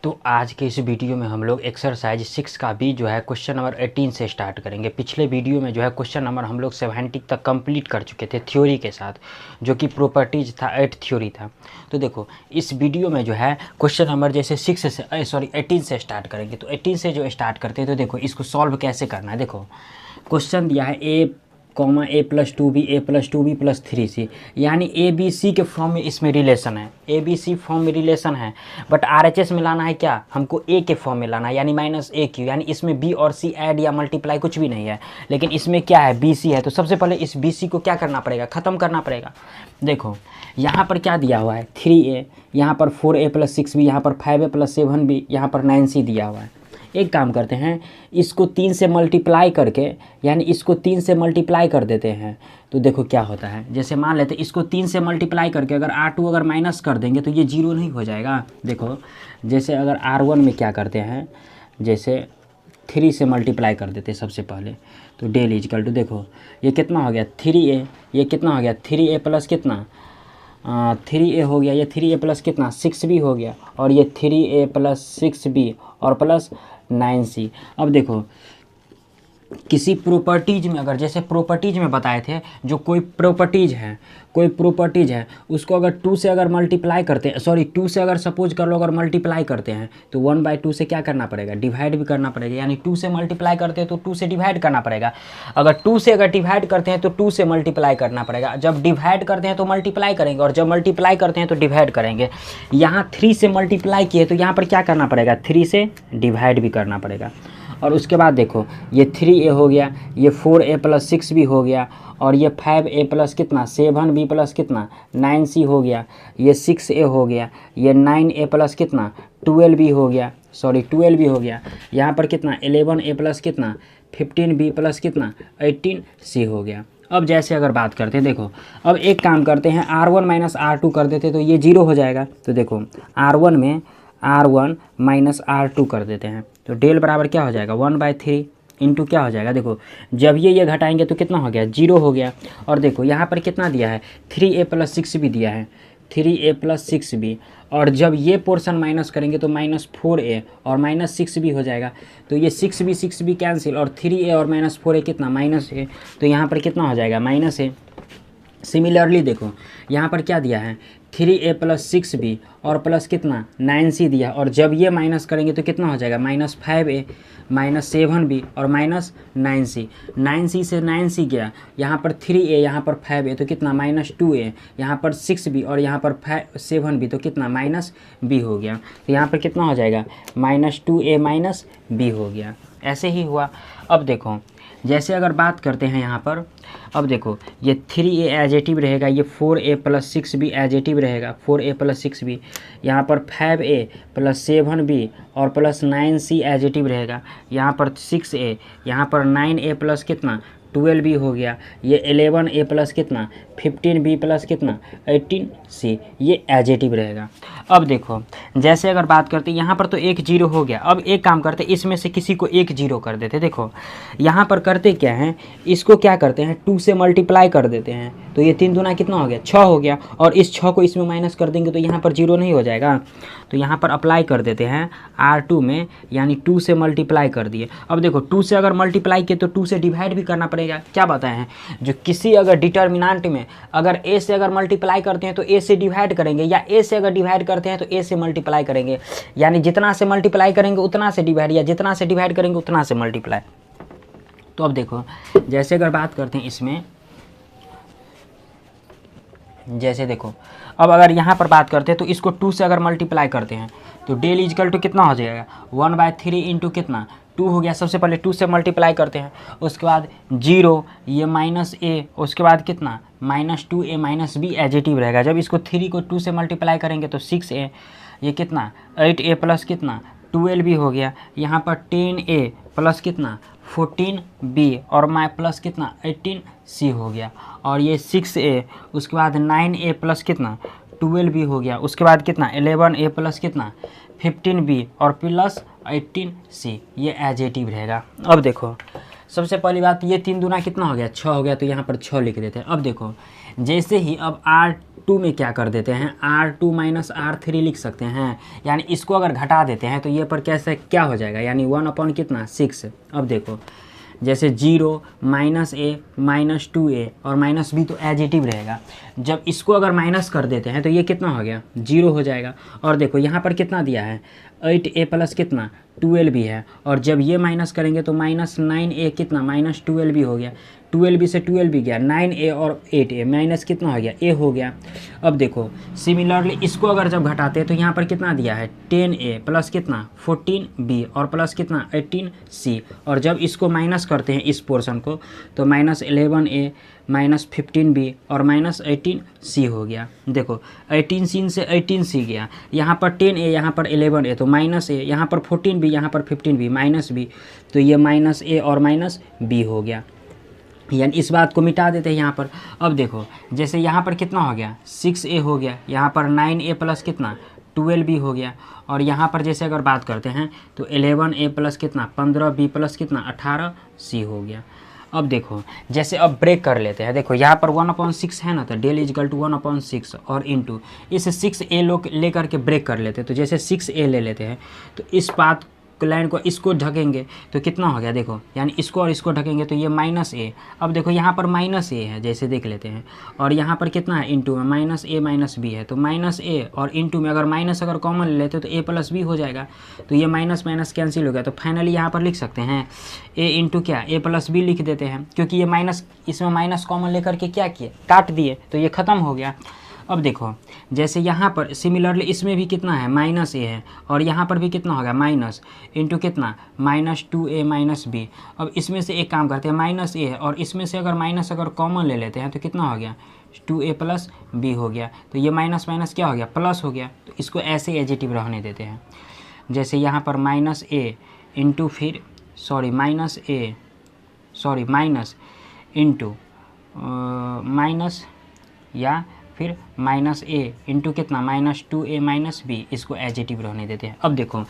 तो आज के इस वीडियो में हम लोग एक्सरसाइज 6 का भी जो है क्वेश्चन नंबर 18 से स्टार्ट करेंगे। पिछले वीडियो में जो है क्वेश्चन नंबर हम लोग 70 तक कंप्लीट कर चुके थे थ्योरी के साथ, जो कि प्रॉपर्टीज था, 8 थ्योरी था। तो देखो इस वीडियो में जो है क्वेश्चन नंबर जैसे 18 से स्टार्ट करेंगे। तो 18 से जो स्टार्ट करते हैं तो देखो इसको सॉल्व कैसे करना है। देखो क्वेश्चन दिया है a+2b+2b+3c, यानी ए बी सी के फॉर्म में इसमें रिलेशन है, ए बी सी फॉर्म में रिलेशन है। बट RHS में लाना है क्या, हमको ए के फॉर्म में लाना है, यानी -AQ, यानी इसमें बी और सी ऐड या मल्टीप्लाई कुछ भी नहीं है, लेकिन इसमें क्या है बी सी है। तो सबसे पहले इस बी सी को क्या करना पड़ेगा, ख़त्म करना पड़ेगा। देखो यहाँ पर क्या दिया हुआ है 3a, यहाँ पर 4a+6b, यहाँ पर 5a+7b, यहाँ पर 9c दिया हुआ है। एक काम करते हैं, इसको 3 से मल्टीप्लाई करके, यानी इसको 3 से मल्टीप्लाई कर देते हैं। तो देखो क्या होता है, जैसे मान लेते हैं इसको 3 से मल्टीप्लाई करके अगर R2 अगर माइनस कर देंगे तो ये 0 नहीं हो जाएगा। देखो जैसे अगर R1 में क्या करते हैं, जैसे 3 से मल्टीप्लाई कर देते हैं सबसे पहले, तो डेल इजकल टू, देखो ये कितना हो गया 3a, ये कितना हो गया 3a प्लस कितना 3a हो गया, ये 3a प्लस कितना 6b हो गया, और ये 3a प्लस 6b और प्लस 9c। अब देखो किसी प्रॉपर्टीज़ में, अगर जैसे प्रॉपर्टीज़ में बताए थे, जो कोई प्रॉपर्टीज़ है उसको अगर 2 से अगर मल्टीप्लाई करते हैं, 2 से अगर सपोज कर लो अगर मल्टीप्लाई करते हैं तो 1/2 से क्या करना पड़ेगा, डिवाइड भी करना पड़ेगा। यानी 2 से मल्टीप्लाई करते हैं तो 2 से डिवाइड करना पड़ेगा। अगर 2 से अगर डिवाइड करते हैं तो 2 से मल्टीप्लाई करना पड़ेगा। जब डिवाइड करते हैं तो मल्टीप्लाई करेंगे, और जब मल्टीप्लाई करते हैं तो डिवाइड करेंगे। यहाँ 3 से मल्टीप्लाई किए तो यहाँ पर क्या करना पड़ेगा, 3 से डिवाइड भी करना पड़ेगा। और उसके बाद देखो ये 3a हो गया, ये 4a+6b हो गया, और ये 5a प्लस कितना 7b प्लस कितना 9c हो गया, ये 6a हो गया, ये 9a प्लस कितना 12b हो गया, 12b हो गया। यहाँ पर कितना 11a प्लस कितना 15b प्लस कितना 18c हो गया। अब जैसे अगर बात करते हैं, देखो अब एक काम करते हैं, R1 माइनस R2 कर देते तो ये 0 हो जाएगा। तो देखो R1 में R1 माइनस R2 कर देते हैं तो डेल बराबर क्या हो जाएगा 1/3 इंटू क्या हो जाएगा, देखो जब ये घटाएंगे तो कितना हो गया 0 हो गया। और देखो यहाँ पर कितना दिया है 3a+6b दिया है, 3a+6b, और जब ये पोर्शन माइनस करेंगे तो -4a और -6b हो जाएगा। तो ये 6b कैंसिल, और 3a और -4a कितना -a, तो यहाँ पर कितना हो जाएगा -a। सिमिलरली देखो यहाँ पर क्या दिया है 3a+6b और प्लस कितना 9c दिया, और जब ये माइनस करेंगे तो कितना हो जाएगा -5a -7b और -9c। 9c से 9c गया, यहाँ पर 3a, यहाँ पर 5a तो कितना -2a, यहाँ पर 6b और यहाँ पर 7b तो कितना -b हो गया। तो यहाँ पर कितना हो जाएगा -2a -b हो गया। ऐसे ही हुआ। अब देखो जैसे अगर बात करते हैं यहाँ पर, अब देखो ये 3a एजेटिव रहेगा, ये 4a+6b एजेटिव रहेगा, 4a+6b, यहाँ पर 5a+7b और प्लस 9c एजेटिव रहेगा, यहाँ पर 6a, यहाँ पर 9a प्लस कितना 12b हो गया, ये 11a प्लस कितना 15b प्लस कितना 18c, ये एजेटिव रहेगा। अब देखो जैसे अगर बात करते हैं यहाँ पर तो 1 0 हो गया। अब एक काम करते इसमें से किसी को 1 0 कर देते। देखो यहाँ पर करते क्या हैं, इसको क्या करते हैं 2 से मल्टीप्लाई कर देते हैं, तो ये 3 दूना कितना हो गया 6 हो गया, और इस 6 को इसमें माइनस कर देंगे तो यहाँ पर 0 नहीं हो जाएगा। तो यहाँ पर अप्लाई कर देते हैं R2 में, यानी 2 से मल्टीप्लाई कर दिए। अब देखो 2 से अगर मल्टीप्लाई किए तो 2 से डिवाइड भी करना पड़ेगा। क्या बताए हैं, जो किसी अगर डिटर्मिनेंट में अगर a से अगर मल्टीप्लाई करते हैं तो a से डिवाइड करेंगे, या a से अगर डिवाइड करते हैं तो a से मल्टीप्लाई करेंगे, यानी जितना से मल्टीप्लाई करेंगे उतना से डिवाइड, या जितना से डिवाइड करेंगे उतना से मल्टीप्लाई। तो अब देखो जैसे अगर बात करते हैं इसमें, जैसे देखो अब अगर यहाँ पर बात करते हैं तो इसको 2 से अगर मल्टीप्लाई करते हैं तो डेल इजकल टू कितना हो जाएगा 1/3 इंटू कितना 2 हो गया। सबसे पहले 2 से मल्टीप्लाई करते हैं, उसके बाद 0, ये -a, उसके बाद कितना -2a -b एजेटिव रहेगा। जब इसको 3 को 2 से मल्टीप्लाई करेंगे तो 6a, ये कितना 8a प्लस कितना 12b हो गया, यहाँ पर 10a प्लस कितना 14b और प्लस कितना 18c हो गया, और ये 6a, उसके बाद 9a प्लस कितना 12b हो गया, उसके बाद कितना 11a प्लस कितना 15b और प्लस 18c, ये एजेटिव रहेगा। अब देखो सबसे पहली बात, ये 3 दूना कितना हो गया 6 हो गया, तो यहाँ पर 6 लिख देते हैं। अब देखो जैसे ही अब R2 में क्या कर देते हैं, R2 माइनस R3 लिख सकते हैं। यानी इसको अगर घटा देते हैं तो ये पर कैसे क्या हो जाएगा, यानी 1 कितना 6। अब देखो जैसे 0 माइनस ए माइनस 2a और माइनस b तो एजिटिव रहेगा। जब इसको अगर माइनस कर देते हैं तो ये कितना हो गया, 0 हो जाएगा। और देखो यहाँ पर कितना दिया है, 8a प्लस कितना 12b है। और जब ये माइनस करेंगे तो माइनस 9a कितना माइनस 12b हो गया। 12b से 12b गया, 9a और 8a माइनस कितना हो गया, a हो गया। अब देखो सिमिलरली इसको अगर जब घटाते हैं तो यहाँ पर कितना दिया है, 10a प्लस कितना 14b और प्लस कितना 18c। और जब इसको माइनस करते हैं इस पोर्शन को तो माइनस 11a माइनस 15b और माइनस 18c हो गया। देखो 18c से 18c गया, यहाँ पर 10a यहाँ पर 11a तो माइनस a, यहाँ पर 14b यहाँ पर 15b माइनस b, तो ये माइनस a और माइनस b हो गया। यानी इस बात को मिटा देते हैं यहाँ पर। अब देखो जैसे यहाँ पर कितना हो गया, 6a हो गया, यहाँ पर 9a प्लस कितना 12b हो गया। और यहाँ पर जैसे अगर बात करते हैं तो 11a प्लस कितना 15b प्लस कितना 18c हो गया। अब देखो जैसे अब ब्रेक कर लेते हैं, देखो यहाँ पर 1/6 है ना, तो डेल इजकल टू 1/6 और इंटू इस 6a लोग लेकर के ब्रेक कर लेते हैं। तो जैसे 6a ले लेते हैं तो इस बात लाइन को इसको ढकेंगे तो कितना हो गया, देखो यानी इसको और इसको ढकेंगे तो ये माइनस a। अब देखो यहाँ पर माइनस a है, जैसे देख लेते हैं, और यहाँ पर कितना है इंटू में माइनस a माइनस b है। तो माइनस a और इंटू में अगर माइनस अगर कॉमन ले लेते तो a प्लस b हो जाएगा। तो ये माइनस माइनस कैंसिल हो गया। तो फाइनली यहाँ पर लिख सकते हैं a इंटू क्या a प्लस b लिख देते हैं, क्योंकि ये माइनस इसमें माइनस कॉमन लेकर के क्या किए काट दिए, तो ये ख़त्म हो गया। अब देखो जैसे यहाँ पर सिमिलरली इसमें भी कितना है माइनस a है, और यहाँ पर भी कितना होगा माइनस इंटू कितना माइनस 2a माइनस b। अब इसमें से एक काम करते हैं, माइनस a है और इसमें से अगर माइनस अगर कॉमन ले लेते हैं तो कितना हो गया 2a प्लस b हो गया। तो ये माइनस माइनस क्या हो गया प्लस हो गया। तो इसको ऐसे एजिटिव रहने देते हैं। जैसे यहाँ पर माइनस a इंटू फिर माइनस इंटू माइनस या फिर माइनस a इंटू कितना माइनस 2a माइनस b, इसको एजिटिव रहने देते हैं। अब देखो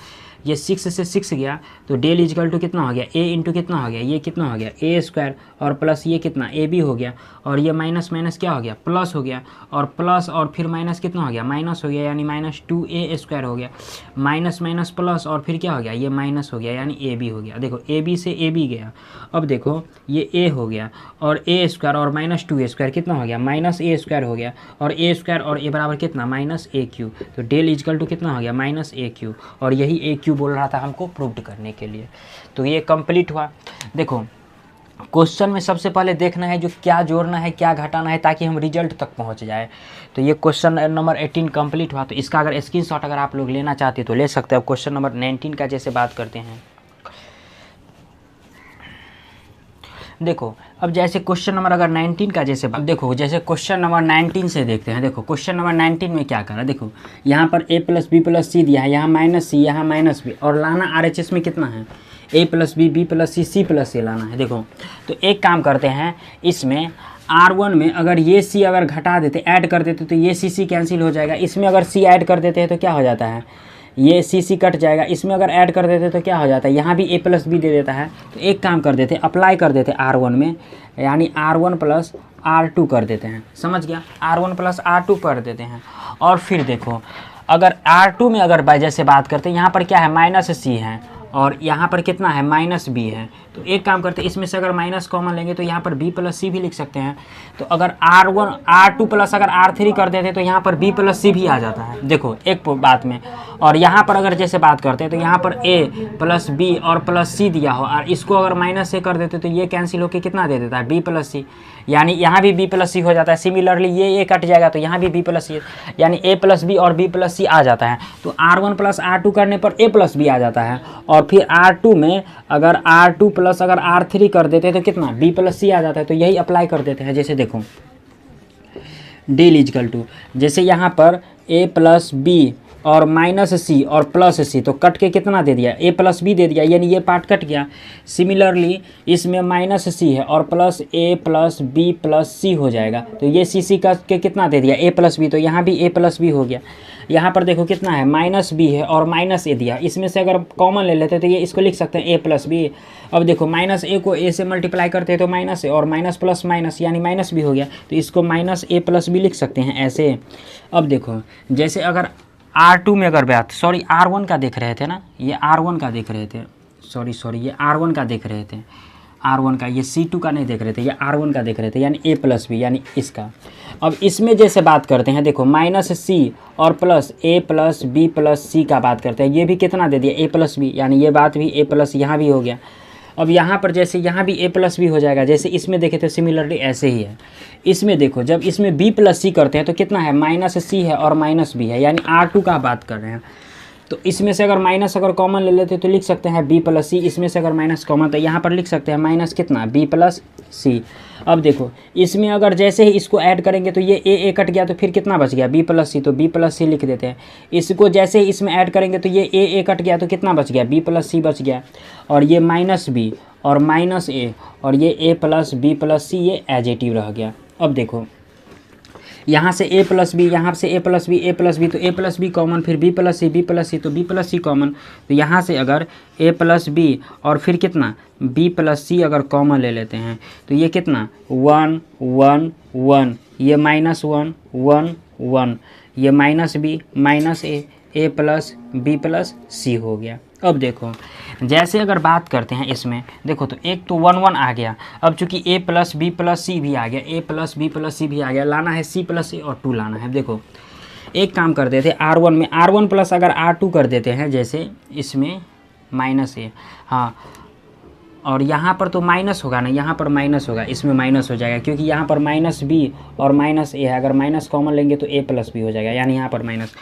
ये 6 से 6 गया तो डेल इजकल टू कितना हो गया a इंटू कितना हो गया, ये कितना हो गया a स्क्वायर और प्लस ये कितना a b हो गया। और ये माइनस माइनस क्या हो गया प्लस हो गया, और प्लस और फिर माइनस कितना हो गया माइनस हो गया, यानी माइनस 2a स्क्वायर हो गया। माइनस माइनस प्लस और फिर क्या हो गया ये माइनस हो गया, यानी a b हो गया। देखो a b से a b गया। अब देखो ये a हो गया और a स्क्वायर और माइनस 2a स्क्वायर कितना हो गया माइनस a स्क्वायर हो गया, और a स्क्वायर और a बराबर कितना माइनस a क्यू। तो डेल इजकल टू कितना हो गया माइनस a क्यू, और यही a क्यू बोल रहा था हमको प्रूव करने के लिए। तो ये कंप्लीट हुआ। देखो क्वेश्चन में सबसे पहले देखना है जो क्या जोड़ना है क्या घटाना है, ताकि हम रिजल्ट तक पहुंच जाए। तो ये क्वेश्चन नंबर 18 कंप्लीट हुआ। तो इसका अगर स्क्रीनशॉट अगर आप लोग लेना चाहते तो ले सकते हैं। अब क्वेश्चन नंबर 19 का जैसे बात करते हैं, देखो अब जैसे क्वेश्चन नंबर अगर 19 का जैसे देखो जैसे क्वेश्चन नंबर 19 से देखते हैं। देखो क्वेश्चन नंबर 19 में क्या करा, देखो यहाँ पर a प्लस बी प्लस सी दिया है, यहाँ माइनस सी यहाँ माइनस बी, और लाना RHS में कितना है a plus b b plus c c plus a लाना है। देखो तो एक काम करते हैं, इसमें R1 में अगर ये c अगर घटा देते ऐड कर देते तो ये c कैंसिल हो जाएगा। इसमें अगर c ऐड कर देते हैं तो क्या हो जाता है ये c कट जाएगा। इसमें अगर ऐड कर देते तो क्या हो जाता है यहाँ भी a प्लस बी दे देता है। तो एक काम कर देते अप्लाई कर देते R1 में, यानी R1 प्लस R2 कर देते हैं। समझ गया, R1 प्लस R2 कर देते हैं। और फिर देखो अगर R2 में अगर बाय जैसे बात करते हैं, यहाँ पर क्या है माइनस c है और यहाँ पर कितना है माइनस b है। तो एक काम करते हैं इसमें से अगर माइनस कॉमन लेंगे तो यहाँ पर b प्लस सी भी लिख सकते हैं। तो अगर R2 प्लस अगर R3 कर देते तो यहाँ पर b प्लस सी भी आ जाता है। देखो एक बात में, और यहाँ पर अगर जैसे बात करते हैं तो यहाँ पर a प्लस बी और प्लस सी दिया हो, और इसको अगर माइनस से कर देते तो ये कैंसिल होकर कितना दे देता है b प्लस सी, यानी यहाँ भी b प्लस सी हो जाता है। सिमिलरली ये a कट जाएगा तो यहाँ भी b प्लस सी, यानी a प्लस बी और b प्लस सी आ जाता है। तो R1 प्लस R2 करने पर a प्लस बी आ जाता है, और फिर R2 में अगर R2 प्लस अगर R3 कर देते तो कितना b प्लस सी आ जाता है। तो यही अप्लाई कर देते हैं। जैसे देखो डेल इजकल टू जैसे यहाँ पर a प्लस बी और माइनस सी और प्लस सी, तो कट के कितना दे दिया, ए प्लस बी दे दिया, यानी ये पार्ट कट गया। सिमिलरली इसमें माइनस सी है और प्लस ए प्लस बी प्लस सी हो जाएगा, तो ये सी कट के कितना दे दिया, ए प्लस बी, तो यहाँ भी ए प्लस बी हो गया। यहाँ पर देखो कितना है, माइनस बी है और माइनस ए दिया, इसमें से अगर कॉमन ले लेते तो ये इसको लिख सकते हैं ए प्लस बी। अब देखो माइनस ए को ए से मल्टीप्लाई करते हैं तो माइनस ए, और माइनस प्लस माइनस यानी माइनस बी हो गया, तो इसको माइनस ए प्लस बी लिख सकते हैं ऐसे। अब देखो जैसे अगर R2 में अगर बात, सॉरी R1 का देख रहे थे ना, ये R1 का देख रहे थे, सॉरी ये R1 का देख रहे थे, R1 का, ये C2 का नहीं देख रहे थे, ये R1 का देख रहे थे, यानी A प्लस बी यानी इसका। अब इसमें जैसे बात करते हैं, देखो माइनस सी और प्लस ए प्लस बी प्लस सी का बात करते हैं, ये भी कितना दे दिया, ए प्लस बी, यानी ये बात भी ए प्लस यहाँ भी हो गया। अब यहाँ पर जैसे यहाँ भी ए प्लस बी हो जाएगा, जैसे इसमें देखे तो सिमिलरली ऐसे ही है। इसमें देखो जब इसमें बी प्लस सी करते हैं तो कितना है, माइनस सी है और माइनस बी है, यानी R2 का बात कर रहे हैं। तो इसमें से अगर माइनस अगर कॉमन ले लेते तो लिख सकते हैं बी प्लस सी, इसमें से अगर माइनस कॉमन तो यहाँ पर लिख सकते हैं माइनस कितना, बी प्लस सी। अब देखो इसमें अगर जैसे ही इसको ऐड करेंगे तो ये ए कट गया, तो फिर कितना बच गया, बी प्लस सी, तो बी प्लस सी लिख देते हैं। इसको जैसे ही इसमें ऐड करेंगे तो ये ए कट गया, तो कितना बच गया, बी प्लस सी बच गया, और ये माइनस बी और माइनस ए और ये ए प्लस बी प्लस सी, ये एजेटिव रह गया। अब देखो यहाँ से ए प्लस बी, यहाँ से ए प्लस बी तो ए प्लस बी कॉमन, फिर बी प्लस सी तो बी प्लस सी कॉमन, तो यहाँ से अगर ए प्लस बी और फिर कितना बी प्लस सी अगर कॉमन ले लेते हैं तो ये कितना 1 1 1, ये माइनस 1 1 1, ये माइनस बी माइनस ए प्लस बी प्लस सी हो गया। अब देखो जैसे अगर बात करते हैं इसमें, देखो तो एक तो 1 1 आ गया, अब चूंकि ए प्लस बी प्लस सी भी आ गया, ए प्लस बी प्लस सी भी आ गया, लाना है सी प्लस ए और 2 लाना है। देखो एक काम कर देते R1 में R1 प्लस अगर R2 कर देते हैं, जैसे इसमें माइनस ए, हाँ, और यहाँ पर तो माइनस होगा ना, यहाँ पर माइनस होगा, इसमें माइनस हो जाएगा, क्योंकि यहाँ पर माइनस बी और माइनस ए है, अगर माइनस कॉमन लेंगे तो ए प्लस बी हो जाएगा, यानी यहाँ पर माइनस।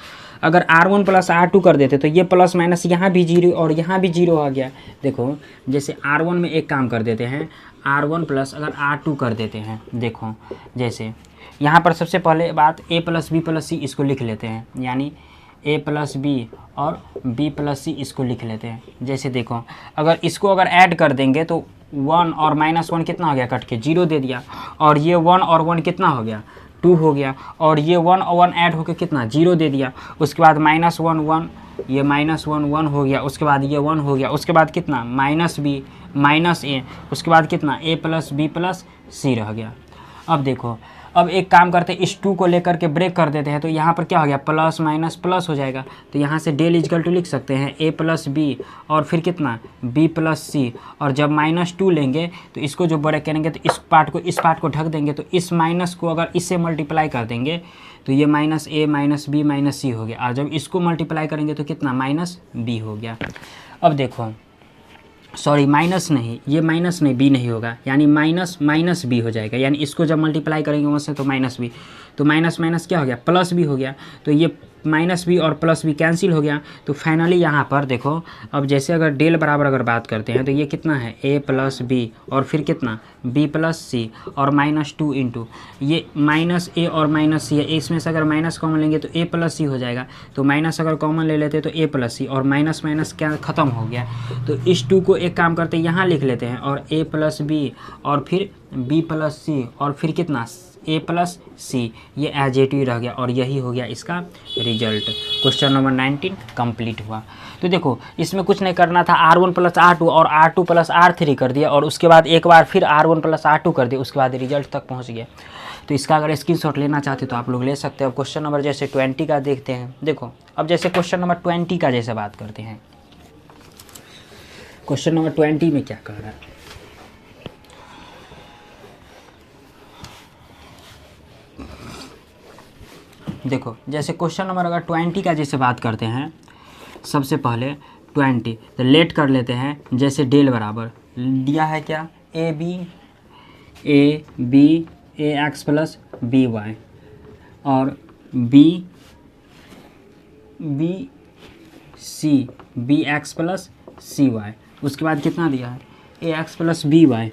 अगर R1 प्लस R2 कर देते तो ये प्लस माइनस यहाँ भी जीरो और यहाँ भी जीरो आ गया। देखो जैसे R1 में एक काम कर देते हैं, R1 प्लस अगर R2 कर देते हैं, देखो जैसे यहाँ पर सबसे पहले बात ए प्लस बी प्लस सी इसको लिख लेते हैं, यानी ए प्लस बी और बी प्लस सी इसको लिख लेते हैं। जैसे देखो अगर इसको अगर ऐड कर देंगे तो 1 और माइनस 1 कितना हो गया, कट के 0 दे दिया, और ये 1 और 1 कितना हो गया, 2 हो गया, और ये 1 और 1 ऐड होकर कितना 0 दे दिया। उसके बाद माइनस 1 1, ये माइनस 1 1 हो गया, उसके बाद ये 1 हो गया, उसके बाद कितना माइनस बी माइनस ए, उसके बाद कितना ए प्लस बी प्लस सी रह गया। अब देखो अब एक काम करते हैं, इस 2 को लेकर के ब्रेक कर देते हैं, तो यहाँ पर क्या हो गया, प्लस माइनस प्लस हो जाएगा, तो यहाँ से डेल इजकल टू लिख सकते हैं ए प्लस बी और फिर कितना बी प्लस सी, और जब -2 लेंगे तो इसको जो ब्रेक करेंगे तो इस पार्ट को ढक देंगे, तो इस माइनस को अगर इससे मल्टीप्लाई कर देंगे तो ये माइनस ए माइनस बी माइनस सी हो गया, और जब इसको मल्टीप्लाई करेंगे तो कितना माइनस बी हो गया। अब देखो सॉरी माइनस नहीं, ये माइनस नहीं बी नहीं होगा, यानी माइनस माइनस बी हो जाएगा, यानी इसको जब मल्टीप्लाई करेंगे वहाँ से तो माइनस बी, तो माइनस माइनस क्या हो गया, प्लस बी हो गया, तो ये माइनस बी और प्लस बी कैंसिल हो गया। तो फाइनली यहाँ पर देखो अब जैसे अगर डेल बराबर अगर बात करते हैं तो ये कितना है ए प्लस बी और फिर कितना बी प्लस सी और -2 इंटू ये माइनस ए और माइनस सी है, इसमें से अगर माइनस कॉमन लेंगे तो ए प्लस सी हो जाएगा, तो माइनस अगर कॉमन ले लेते तो ए प्लस सी और माइनस माइनस क्या ख़त्म हो गया। तो इस 2 को एक काम करते हैं यहाँ लिख लेते हैं, और ए प्लस बी और फिर बी प्लस सी और फिर कितना ए प्लस सी, ये एजेटिव रह गया, और यही हो गया इसका रिजल्ट। क्वेश्चन नंबर 19 कंप्लीट हुआ। तो देखो इसमें कुछ नहीं करना था, R1 प्लस R2 और R2 प्लस R3 कर दिया, और उसके बाद एक बार फिर R1 प्लस R2 कर दिया, उसके बाद रिजल्ट तक पहुंच गया। तो इसका अगर स्क्रीनशॉट लेना चाहते तो आप लोग ले सकते हैं। अब क्वेश्चन नंबर जैसे 20 का देखते हैं। देखो अब जैसे क्वेश्चन नंबर 20 का जैसे बात करते हैं, क्वेश्चन नंबर 20 में क्या कह रहा है, देखो जैसे क्वेश्चन नंबर अगर 20 का जैसे बात करते हैं, सबसे पहले 20 तो लेट कर लेते हैं, जैसे डेल बराबर दिया है क्या a b a x plus b y और b c b x plus c y, उसके बाद कितना दिया है a x plus b y,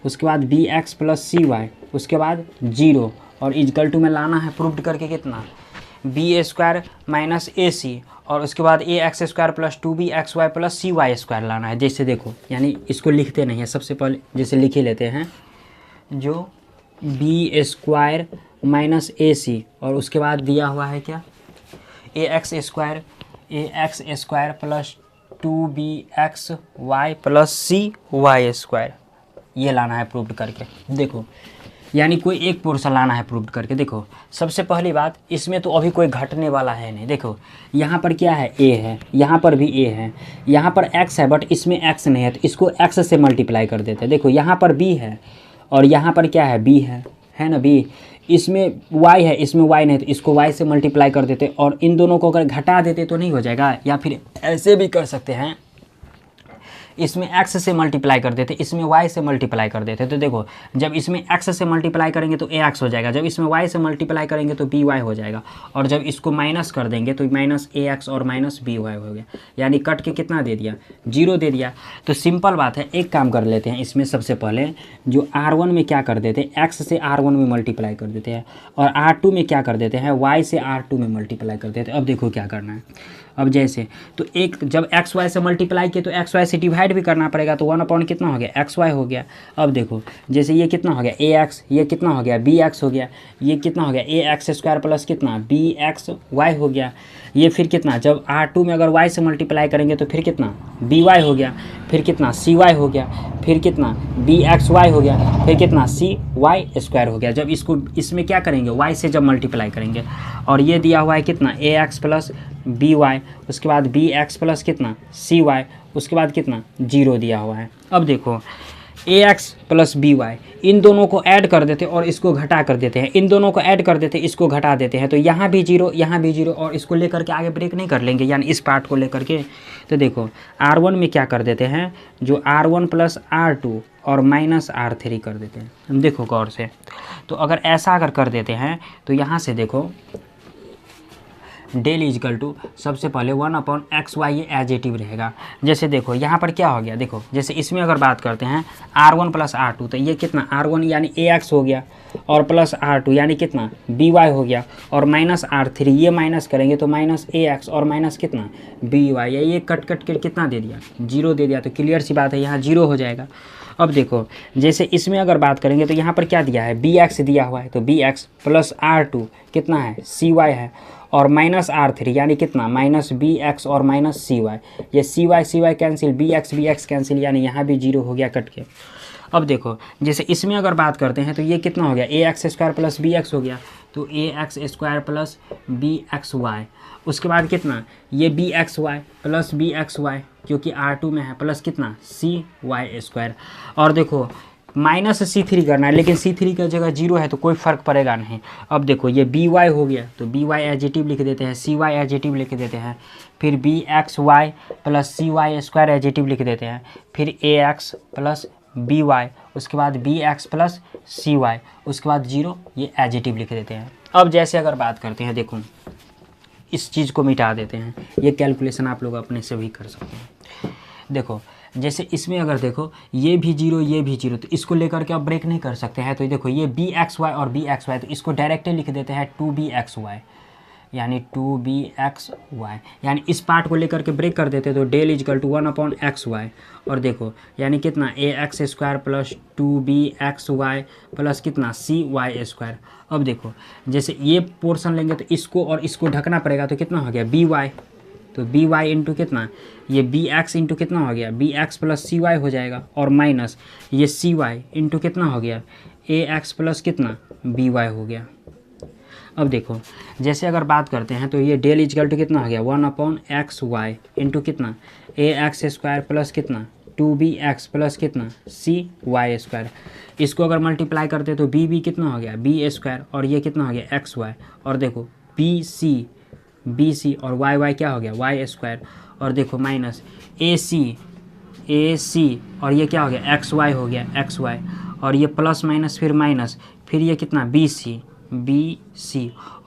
उसके बाद b x plus c y, उसके बाद 0 और इजकल टू में लाना है प्रूव्ड करके कितना b square minus a c, और उसके बाद a x square plus 2bxy plus cy square लाना है। जैसे देखो, यानी इसको लिखते नहीं है, सबसे पहले जैसे लिख ही लेते हैं, जो b square minus a c, और उसके बाद दिया हुआ है क्या, a x square plus 2bxy plus cy square, ये लाना है प्रूव्ड करके। देखो, यानी कोई एक पोर्शन लाना है प्रूव्ड करके। देखो, सबसे पहली बात, इसमें तो अभी कोई घटने वाला है नहीं। देखो यहाँ पर क्या है, a है, यहाँ पर भी a है, यहाँ पर x है, बट इसमें x नहीं है, तो इसको x से मल्टीप्लाई कर देते हैं। देखो यहाँ पर b है, और यहाँ पर क्या है, b है ना b, इसमें y है, इसमें y नहीं, तो इसको y से मल्टीप्लाई कर देते, और इन दोनों को अगर घटा देते तो नहीं हो जाएगा। या फिर ऐसे भी कर सकते हैं, इसमें x से मल्टीप्लाई कर देते, इसमें y से मल्टीप्लाई कर देते। तो देखो, जब इसमें x से मल्टीप्लाई करेंगे तो ax हो जाएगा, जब इसमें y से मल्टीप्लाई करेंगे तो by हो जाएगा, और जब इसको माइनस कर देंगे तो माइनस ax और माइनस by हो गया। यानी कट के कितना दे दिया, 0 दे दिया। तो सिंपल बात है, एक काम कर लेते हैं इसमें, सबसे पहले जो r1 में क्या कर देते हैं, x से r1 में मल्टीप्लाई कर देते हैं, और r2 में क्या कर देते हैं, y से r2 में मल्टीप्लाई कर देते हैं। अब देखो क्या करना है। अब जैसे तो एक जब एक्स वाई से मल्टीप्लाई किए तो एक्स वाई से डिवाइड भी करना पड़ेगा, तो 1 कितना हो गया, एक्स वाई हो गया। अब देखो, जैसे ये कितना हो गया, ए एक्स, ये कितना हो गया, बी एक्स हो गया, ये कितना हो गया, ए एक्स स्क्वायर प्लस कितना, बी एक्स वाई हो गया। ये फिर कितना, जब R2 में अगर y से मल्टीप्लाई करेंगे तो फिर कितना, बी वाई हो गया, फिर कितना सी वाई हो गया, फिर कितना बी एक्स वाई हो गया, फिर कितना सी वाई स्क्वायर हो गया। जब इसको इसमें क्या करेंगे, y से जब मल्टीप्लाई करेंगे, और ये दिया हुआ है कितना, a x plus b y, उसके बाद बी एक्स प्लस कितना सी वाई, उसके बाद कितना 0 दिया हुआ है। अब देखो, ए एक्स प्लस बी वाई, इन दोनों को ऐड कर देते और इसको घटा कर देते हैं, इन दोनों को ऐड कर देते, इसको घटा देते हैं, तो यहाँ भी 0, यहाँ भी 0, और इसको लेकर के आगे ब्रेक नहीं कर लेंगे, यानी इस पार्ट को लेकर के। तो देखो, R1 में क्या कर देते हैं, जो R1 प्लस R2 और माइनस R3 कर देते हैं। देखो गौर से, तो अगर ऐसा अगर कर देते हैं तो यहाँ से देखो, डेल इजकल टू, सबसे पहले 1/xy ये एजेटिव रहेगा। जैसे देखो यहाँ पर क्या हो गया, देखो जैसे इसमें अगर बात करते हैं R1 प्लस R2, तो ये कितना R1 यानी ax हो गया, और प्लस R2 यानी कितना by हो गया, और माइनस R3, ये माइनस करेंगे तो माइनस ax और माइनस कितना by, ये कट कट के कितना दे दिया, 0 दे दिया। तो क्लियर सी बात है, यहाँ 0 हो जाएगा। अब देखो, जैसे इसमें अगर बात करेंगे तो यहाँ पर क्या दिया है, bx दिया हुआ है, तो bx प्लस R2 कितना है, cy है, और माइनस R3 यानी कितना माइनस bx और माइनस cy, ये cy कैंसिल, bx कैंसिल, यानी यहाँ भी 0 हो गया कट के। अब देखो, जैसे इसमें अगर बात करते हैं तो ये कितना हो गया, a x square plus b x हो गया, तो a x square plus b x y, उसके बाद कितना ये b x y plus b x y, क्योंकि R2 में है, प्लस कितना सी वाई स्क्वायर। और देखो माइनस C3 करना है, लेकिन C3 की जगह 0 है तो कोई फ़र्क पड़ेगा नहीं। अब देखो ये बी वाई हो गया, तो बी वाई एजेटिव लिख देते हैं, सी वाई एजेटिव लिख देते हैं, फिर B x y plus c Y square एजेटिव लिख देते हैं, फिर ए एक्स प्लस बी वाई, उसके बाद b x plus c y, उसके बाद 0, ये एजेटिव लिख देते हैं। अब जैसे अगर बात करते हैं, देखो इस चीज़ को मिटा देते हैं, ये कैलकुलेशन आप लोग अपने से भी कर सकते हैं। देखो जैसे इसमें अगर देखो ये भी 0, ये भी 0, तो इसको लेकर के आप ब्रेक नहीं कर सकते हैं। तो देखो ये बी एक्स वाई और बी एक्स वाई, तो इसको डायरेक्टली लिख देते हैं 2bxy, यानी 2bxy, यानी इस पार्ट को लेकर के ब्रेक कर देते तो डेल इजकल टू 1/xy, और देखो यानी कितना a x square plus 2bxy plus कितना सी वाई स्क्वायर। अब देखो जैसे ये पोर्शन लेंगे तो इसको और इसको ढकना पड़ेगा, तो कितना हो गया बी वाई, तो बी वाई इंटू कितना, ये बी एक्स इंटू कितना हो गया, B x plus c Y हो जाएगा, और माइनस ये सी वाई इंटू कितना हो गया, ए एक्स प्लस कितना बी वाई हो गया। अब देखो जैसे अगर बात करते हैं तो ये डेल इजकल टू कितना हो गया 1/xy इंटू कितना ए एक्स स्क्वायर प्लस कितना 2bx प्लस कितना सी वाई स्क्वायर। इसको अगर मल्टीप्लाई करते तो बी कितना हो गया बी स्क्वायर, और ये कितना हो गया एक्स वाई, और देखो बी सी और वाई क्या हो गया वाई स्क्वायर, और देखो माइनस ए सी और ये क्या हो गया एक्स वाई हो गया एक्स वाई, और ये प्लस माइनस फिर माइनस, फिर ये कितना बी सी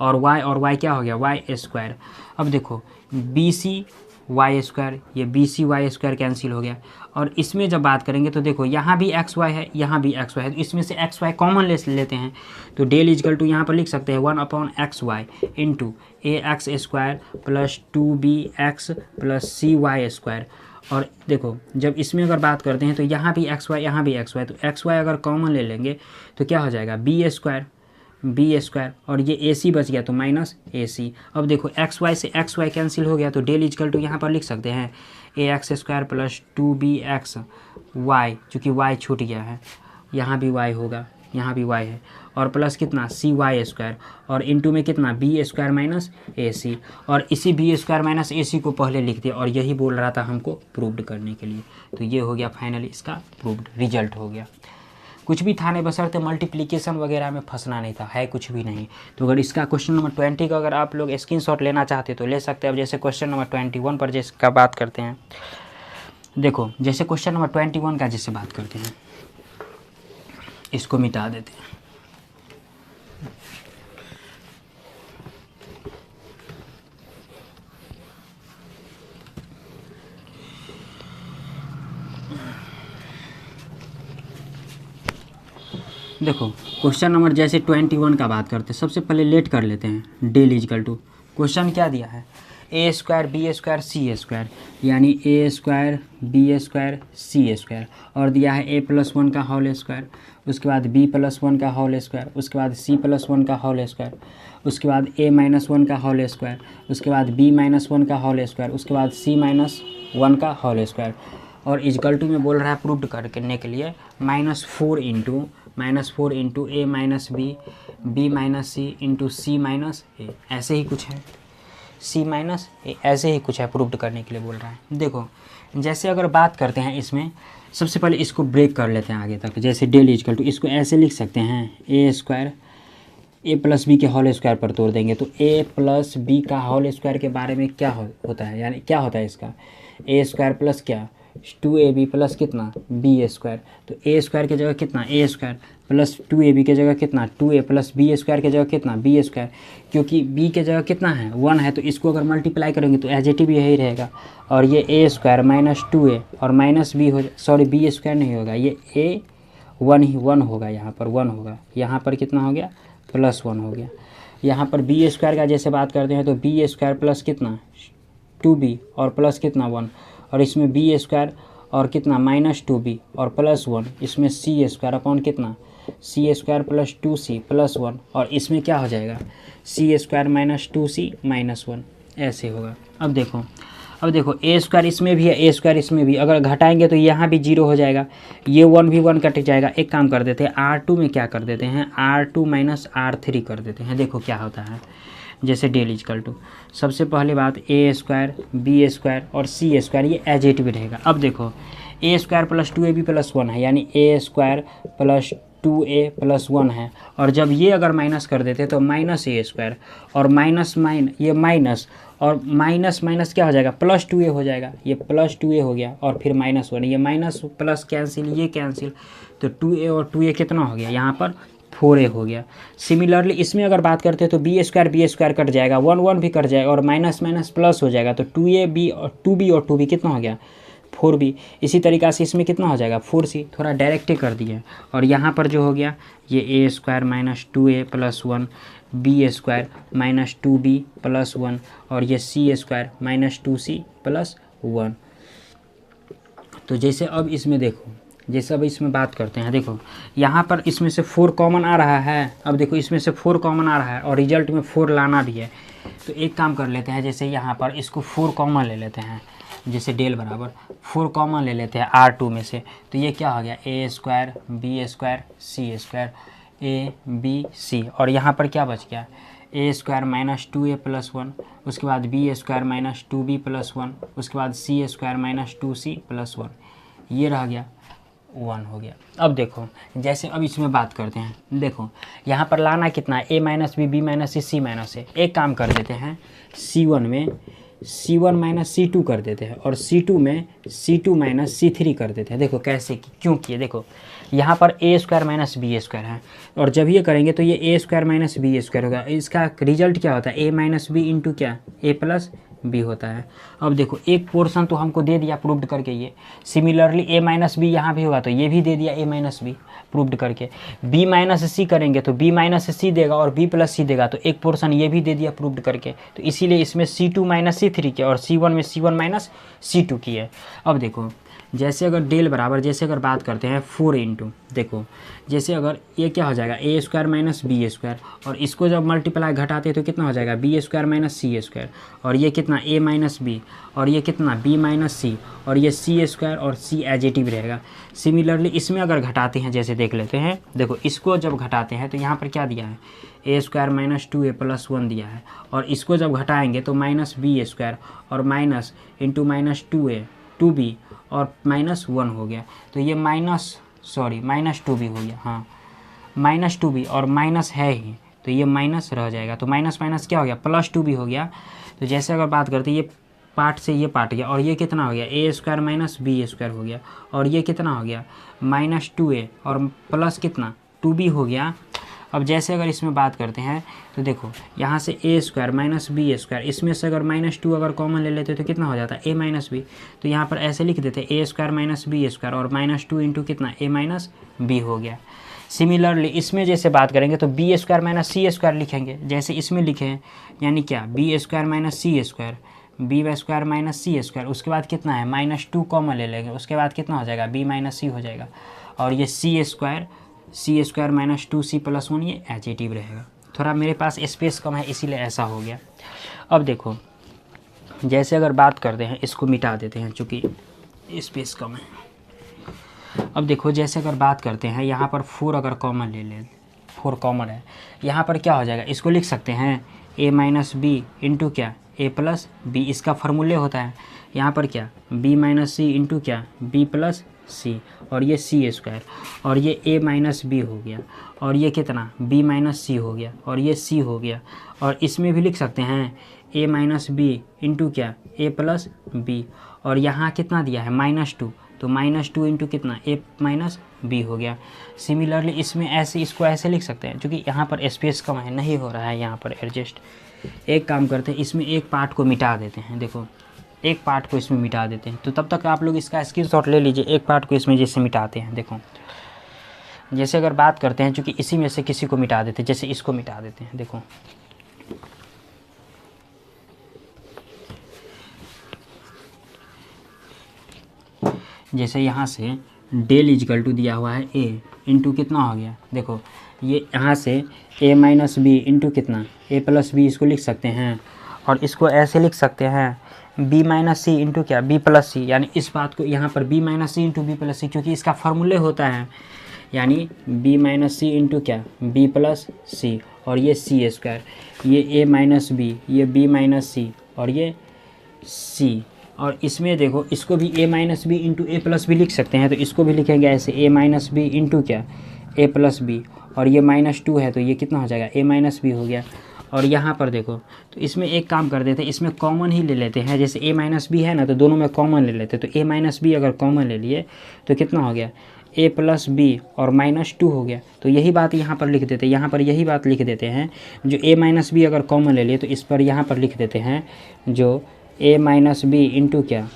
और y क्या हो गया वाई स्क्वायर। अब देखो बी सी वाई स्क्वायर, ये B C Y square cancel हो गया। और इसमें जब बात करेंगे तो देखो यहाँ भी एक्स वाई है, यहाँ भी एक्स वाई है, तो इसमें से एक्स वाई कॉमन लेते हैं। तो डेल इजकल टू यहाँ पर लिख सकते हैं 1/x(y) into ax² plus 2bx plus cy²। और देखो जब इसमें अगर बात करते हैं तो यहाँ भी एक्स वाई, यहाँ भी एक्स वाई, तो एक्स वाई अगर कॉमन ले लेंगे तो क्या हो जाएगा बी स्क्वायर और ये ए सी बच गया तो माइनस ए सी। अब देखो एक्स वाई से एक्स वाई कैंसिल हो गया तो डेल इजकल टू यहाँ पर लिख सकते हैं ax² प्लस 2bxy, चूँकि y छूट गया है, यहाँ भी y होगा, यहाँ भी y है, और प्लस कितना cy² और इनटू में कितना b² माइनस ए सी। और इसी b² माइनस ए सी को पहले लिख दिया और यही बोल रहा था हमको प्रूव्ड करने के लिए। तो ये हो गया फाइनली इसका प्रूव्ड रिजल्ट हो गया। कुछ भी था नहीं, बशर्ते मल्टीप्लिकेशन वगैरह में फंसना नहीं था, है कुछ भी नहीं। तो अगर इसका क्वेश्चन नंबर 20 का अगर आप लोग स्क्रीनशॉट लेना चाहते तो ले सकते हैं। अब जैसे क्वेश्चन नंबर 21 पर जिसका बात करते हैं, देखो जैसे क्वेश्चन नंबर 21 का जिससे बात करते हैं, इसको मिटा देते हैं। देखो क्वेश्चन नंबर जैसे 21 का बात करते हैं, सबसे पहले लेट कर लेते हैं डेल इजकल टू। क्वेश्चन क्या दिया है, a² b² c², यानी a² b² c², और दिया है a+1 का होल स्क्वायर, उसके बाद b+1 का होल स्क्वायर, उसके बाद c+1 का होल स्क्वायर, उसके बाद a-1 का होल स्क्वायर, उसके बाद b-1 का होल स्क्वायर, उसके बाद c-1 का होल स्क्वायर। और इजकल टू में बोल रहा है प्रूव्ड करने के लिए -4 into a minus b, b minus C into c minus a, ऐसे ही कुछ है, c माइनस ए, ऐसे ही कुछ है प्रूव्ड करने के लिए बोल रहा है। देखो जैसे अगर बात करते हैं इसमें, सबसे पहले इसको ब्रेक कर लेते हैं आगे तक। जैसे डेल इजकल टू, इसको ऐसे लिख सकते हैं a² a+b के होल स्क्वायर पर तोड़ देंगे तो a+b का होल स्क्वायर के बारे में क्या होता है, यानी क्या होता है इसका a² प्लस क्या 2ab प्लस कितना b²। तो a² की जगह कितना a² प्लस 2ab की जगह कितना 2a प्लस b² की जगह कितना b², क्योंकि b की जगह कितना है 1 है, तो इसको अगर मल्टीप्लाई करेंगे तो एज भी यही रहेगा। और ये a² माइनस 2a और माइनस b हो, सॉरी b² नहीं होगा, ये a1 ही 1 होगा, यहाँ पर 1 होगा, यहाँ पर कितना हो गया +1 हो गया। यहाँ पर b² का जैसे बात करते हैं तो b² प्लस कितना 2b और प्लस कितना 1, और इसमें b² और कितना -2b और +1, इसमें c² अपॉन कितना c² प्लस 2c प्लस 1, और इसमें क्या हो जाएगा c² माइनस 2c माइनस 1, ऐसे होगा। अब देखो a² इसमें भी है, a² इसमें भी, अगर घटाएंगे तो यहाँ भी 0 हो जाएगा, ये 1 भी 1 कट जाएगा। एक काम कर देते हैं r2 में क्या कर देते हैं r2 माइनस r3 कर देते हैं। देखो क्या होता है, जैसे डेल इजकल टू, सबसे पहली बात a² b² और c² ये एज इट भी रहेगा। अब देखो a² प्लस 2ab प्लस 1 है, यानी a² प्लस 2a प्लस 1 है, और जब ये अगर माइनस कर देते तो -a² और ये माइनस और माइनस क्या हो जाएगा +2a हो जाएगा, ये +2a हो गया, और फिर -1, ये माइनस प्लस कैंसिल, ये कैंसिल, तो 2a और 2a कितना हो गया यहाँ पर 4a हो गया। सिमिलरली इसमें अगर बात करते हैं तो b² कट जाएगा, 1 भी कट जाएगा, और माइनस प्लस हो जाएगा, तो 2ab और 2b और 2b कितना हो गया 4b। इसी तरीक़ा से इसमें कितना हो जाएगा 4c, थोड़ा डायरेक्ट ही कर दिए। और यहाँ पर जो हो गया ये a² minus 2a plus 1, b² minus 2b plus 1, और ये c² माइनस 2c प्लस 1। तो जैसे अब इसमें देखो, जैसे अब इसमें बात करते हैं, देखो यहाँ पर इसमें से 4 कॉमन आ रहा है। अब देखो इसमें से 4 कॉमन आ रहा है और रिजल्ट में 4 लाना भी है, तो एक काम कर लेते हैं, जैसे यहाँ पर इसको 4 कॉमन ले लेते हैं, जैसे डेल बराबर 4 कॉमन ले लेते हैं r2 में से, तो ये क्या हो गया a² b² c² a b c, और यहाँ पर क्या बच गया a² माइनस 2a प्लस 1, उसके बाद b² माइनस 2b प्लस 1, उसके बाद c² माइनस 2c प्लस 1, ये रह गया 1 हो गया। अब देखो जैसे अब इसमें बात करते हैं, देखो यहाँ पर लाना कितना a minus b, b minus c, c minus a। एक काम कर देते हैं c1 में c1 माइनस c2 कर देते हैं, और c2 में c2 माइनस c3 कर देते हैं। देखो कैसे क्यों किए, देखो यहाँ पर a² माइनस b² है, और जब ये करेंगे तो ये a² माइनस b² होगा। इसका रिजल्ट क्या होता है a माइनस बी इंटू क्या a प्लस बी होता है। अब देखो एक पोर्शन तो हमको दे दिया प्रूव्ड करके ये, सिमिलरली ए माइनस बी यहाँ भी होगा तो ये भी दे दिया ए माइनस बी प्रूव्ड करके। बी माइनस सी करेंगे तो बी माइनस सी देगा और बी प्लस सी देगा, तो एक पोर्शन ये भी दे दिया प्रूव्ड करके। तो इसीलिए इसमें C2 माइनस C3 किया और C1 में C1 माइनस C2 किया। अब देखो जैसे अगर डेल बराबर, जैसे अगर बात करते हैं 4 इंटू, देखो जैसे अगर ये क्या हो जाएगा ए स्क्वायर माइनस बी स्क्वायर, और इसको जब मल्टीप्लाई घटाते हैं तो कितना हो जाएगा बी स्क्वायर माइनस सी स्क्वायर, और ये कितना ए माइनस बी, और ये कितना बी माइनस सी, और ये सी स्क्वायर और सी एजेटिव रहेगा। सिमिलरली इसमें अगर घटाते हैं, जैसे देख लेते हैं, देखो इसको जब घटाते हैं तो यहाँ पर क्या दिया है a square minus 2a plus 1 दिया है, और इसको जब घटाएंगे तो माइनस बी स्क्वायर और minus into minus 2a 2b और माइनस 1 हो गया। तो ये माइनस 2b हो गया, हाँ माइनस 2b, और माइनस है ही तो ये माइनस रह जाएगा, तो माइनस माइनस क्या हो गया प्लस 2b हो गया। तो जैसे अगर बात करते हैं ये पार्ट से ये पार्ट गया, और ये कितना हो गया ए स्क्वायर माइनस बी स्क्वायर हो गया, और ये कितना हो गया माइनस 2a और प्लस कितना 2b हो गया। अब जैसे अगर इसमें बात करते हैं तो देखो यहाँ से ए स्क्वायर माइनस बी स्क्वायर, इसमें से अगर माइनस 2 अगर कॉमन ले लेते तो कितना हो जाता है ए माइनस बी। तो यहाँ पर ऐसे लिख देते ए स्क्वायर माइनस बी स्क्वायर और माइनस 2 इंटू कितना ए माइनस बी हो गया। सिमिलरली इसमें जैसे बात करेंगे तो बी स्क्वायर माइनस सी स्क्वायर लिखेंगे, जैसे इसमें लिखे हैं, यानी क्या बी स्क्वायर माइनस सी स्क्वायर, बी स्क्वायर माइनस सी स्क्वायर, उसके बाद कितना है माइनस 2 कॉमन ले लेंगे, उसके बाद कितना हो जाएगा बी माइनस सी हो जाएगा, और ये सी स्क्वायर माइनस 2c प्लस 1 ये एजेटिव रहेगा। थोड़ा मेरे पास स्पेस कम है इसीलिए ऐसा हो गया। अब देखो जैसे अगर बात करते हैं, इसको मिटा देते हैं चूँकि स्पेस कम है। अब देखो जैसे अगर बात करते हैं यहाँ पर 4 अगर कॉमन ले लें, 4 कॉमन है, यहाँ पर क्या हो जाएगा, इसको लिख सकते हैं a माइनस बी इंटू क्या a प्लस बी, इसका फार्मूले होता है। यहाँ पर क्या b माइनस सी इंटू क्या b प्लस सी, और ये सी स्क्वायर, और ये a माइनस बी हो गया, और ये कितना b माइनस सी हो गया, और ये c हो गया। और इसमें भी लिख सकते हैं a माइनस बी इंटू क्या a प्लस बी, और यहाँ कितना दिया है माइनस 2, तो माइनस 2 इंटू कितना a माइनस बी हो गया। सिमिलरली इसमें ऐसे इसको ऐसे लिख सकते हैं, क्योंकि यहाँ पर स्पेस कम है, नहीं हो रहा है यहाँ पर एडजस्ट। एक काम करते हैं, इसमें एक पार्ट को मिटा देते हैं, देखो एक पार्ट को इसमें मिटा देते हैं। तो तब तक आप लोग इसका स्क्रीनशॉट ले लीजिए, एक पार्ट को इसमें जैसे मिटाते हैं। देखो जैसे अगर बात करते हैं, चूँकि इसी में से किसी को मिटा देते हैं, जैसे इसको मिटा देते हैं। देखो जैसे यहाँ से डेल इजकल टू दिया हुआ है a इंटू कितना हो गया, देखो ये यहाँ से a माइनस बी इंटू कितना a प्लस बी, इसको लिख सकते हैं। और इसको ऐसे लिख सकते हैं b माइनस सी इंटू क्या b प्लस सी, यानी इस बात को यहाँ पर b माइनस सी इंटू बी प्लस सी, क्योंकि इसका फार्मूले होता है, यानी b माइनस सी इंटू क्या b प्लस सी, और ये सी स्क्वायर, ये a माइनस बी, ये b माइनस सी, और ये c। और इसमें देखो इसको भी a minus B into A plus B लिख सकते हैं, तो इसको भी लिखेंगे ऐसे a माइनस बी इंटू क्या a प्लस बी, और ये माइनस 2 है तो ये कितना हो जाएगा a माइनस बी हो गया। और यहाँ पर देखो तो इसमें एक काम कर देते हैं, इसमें कॉमन ही ले लेते हैं, जैसे a माइनस बी है ना तो दोनों में कॉमन ले लेते हैं। तो a माइनस बी अगर कॉमन ले लिए तो कितना हो गया a प्लस बी और माइनस 2 हो गया। तो यही बात यहाँ पर लिख देते हैं, यहाँ पर यही बात लिख देते हैं, जो a माइनस बी अगर कॉमन ले लिए तो इस पर यहाँ पर लिख देते हैं जो a माइनस बी इंटू क्या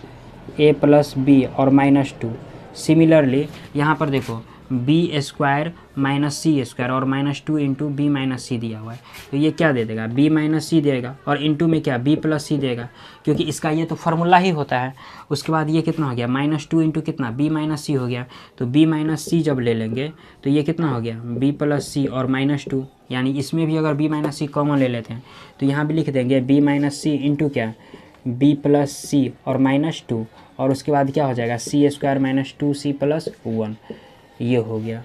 a प्लस बी और माइनस 2। सिमिलरली यहाँ पर देखो बी स्क्वायर माइनस सी स्क्वायर और माइनस 2 इंटू बी माइनस सी दिया हुआ है, तो ये क्या दे देगा b माइनस सी देगा, और इंटू में क्या b प्लस सी देगा, क्योंकि इसका ये तो फार्मूला ही होता है। उसके बाद ये कितना हो गया माइनस 2 इंटू कितना b माइनस सी हो गया, तो b माइनस सी जब ले लेंगे तो ये कितना हो गया b प्लस सी और माइनस 2, यानी इसमें भी अगर b माइनस सी कॉमन ले लेते हैं तो यहाँ भी लिख देंगे b माइनस सी इंटू क्या b प्लस सी और माइनस 2, और उसके बाद क्या हो जाएगा सी स्क्वायर माइनस 2c प्लस 1, ये हो गया।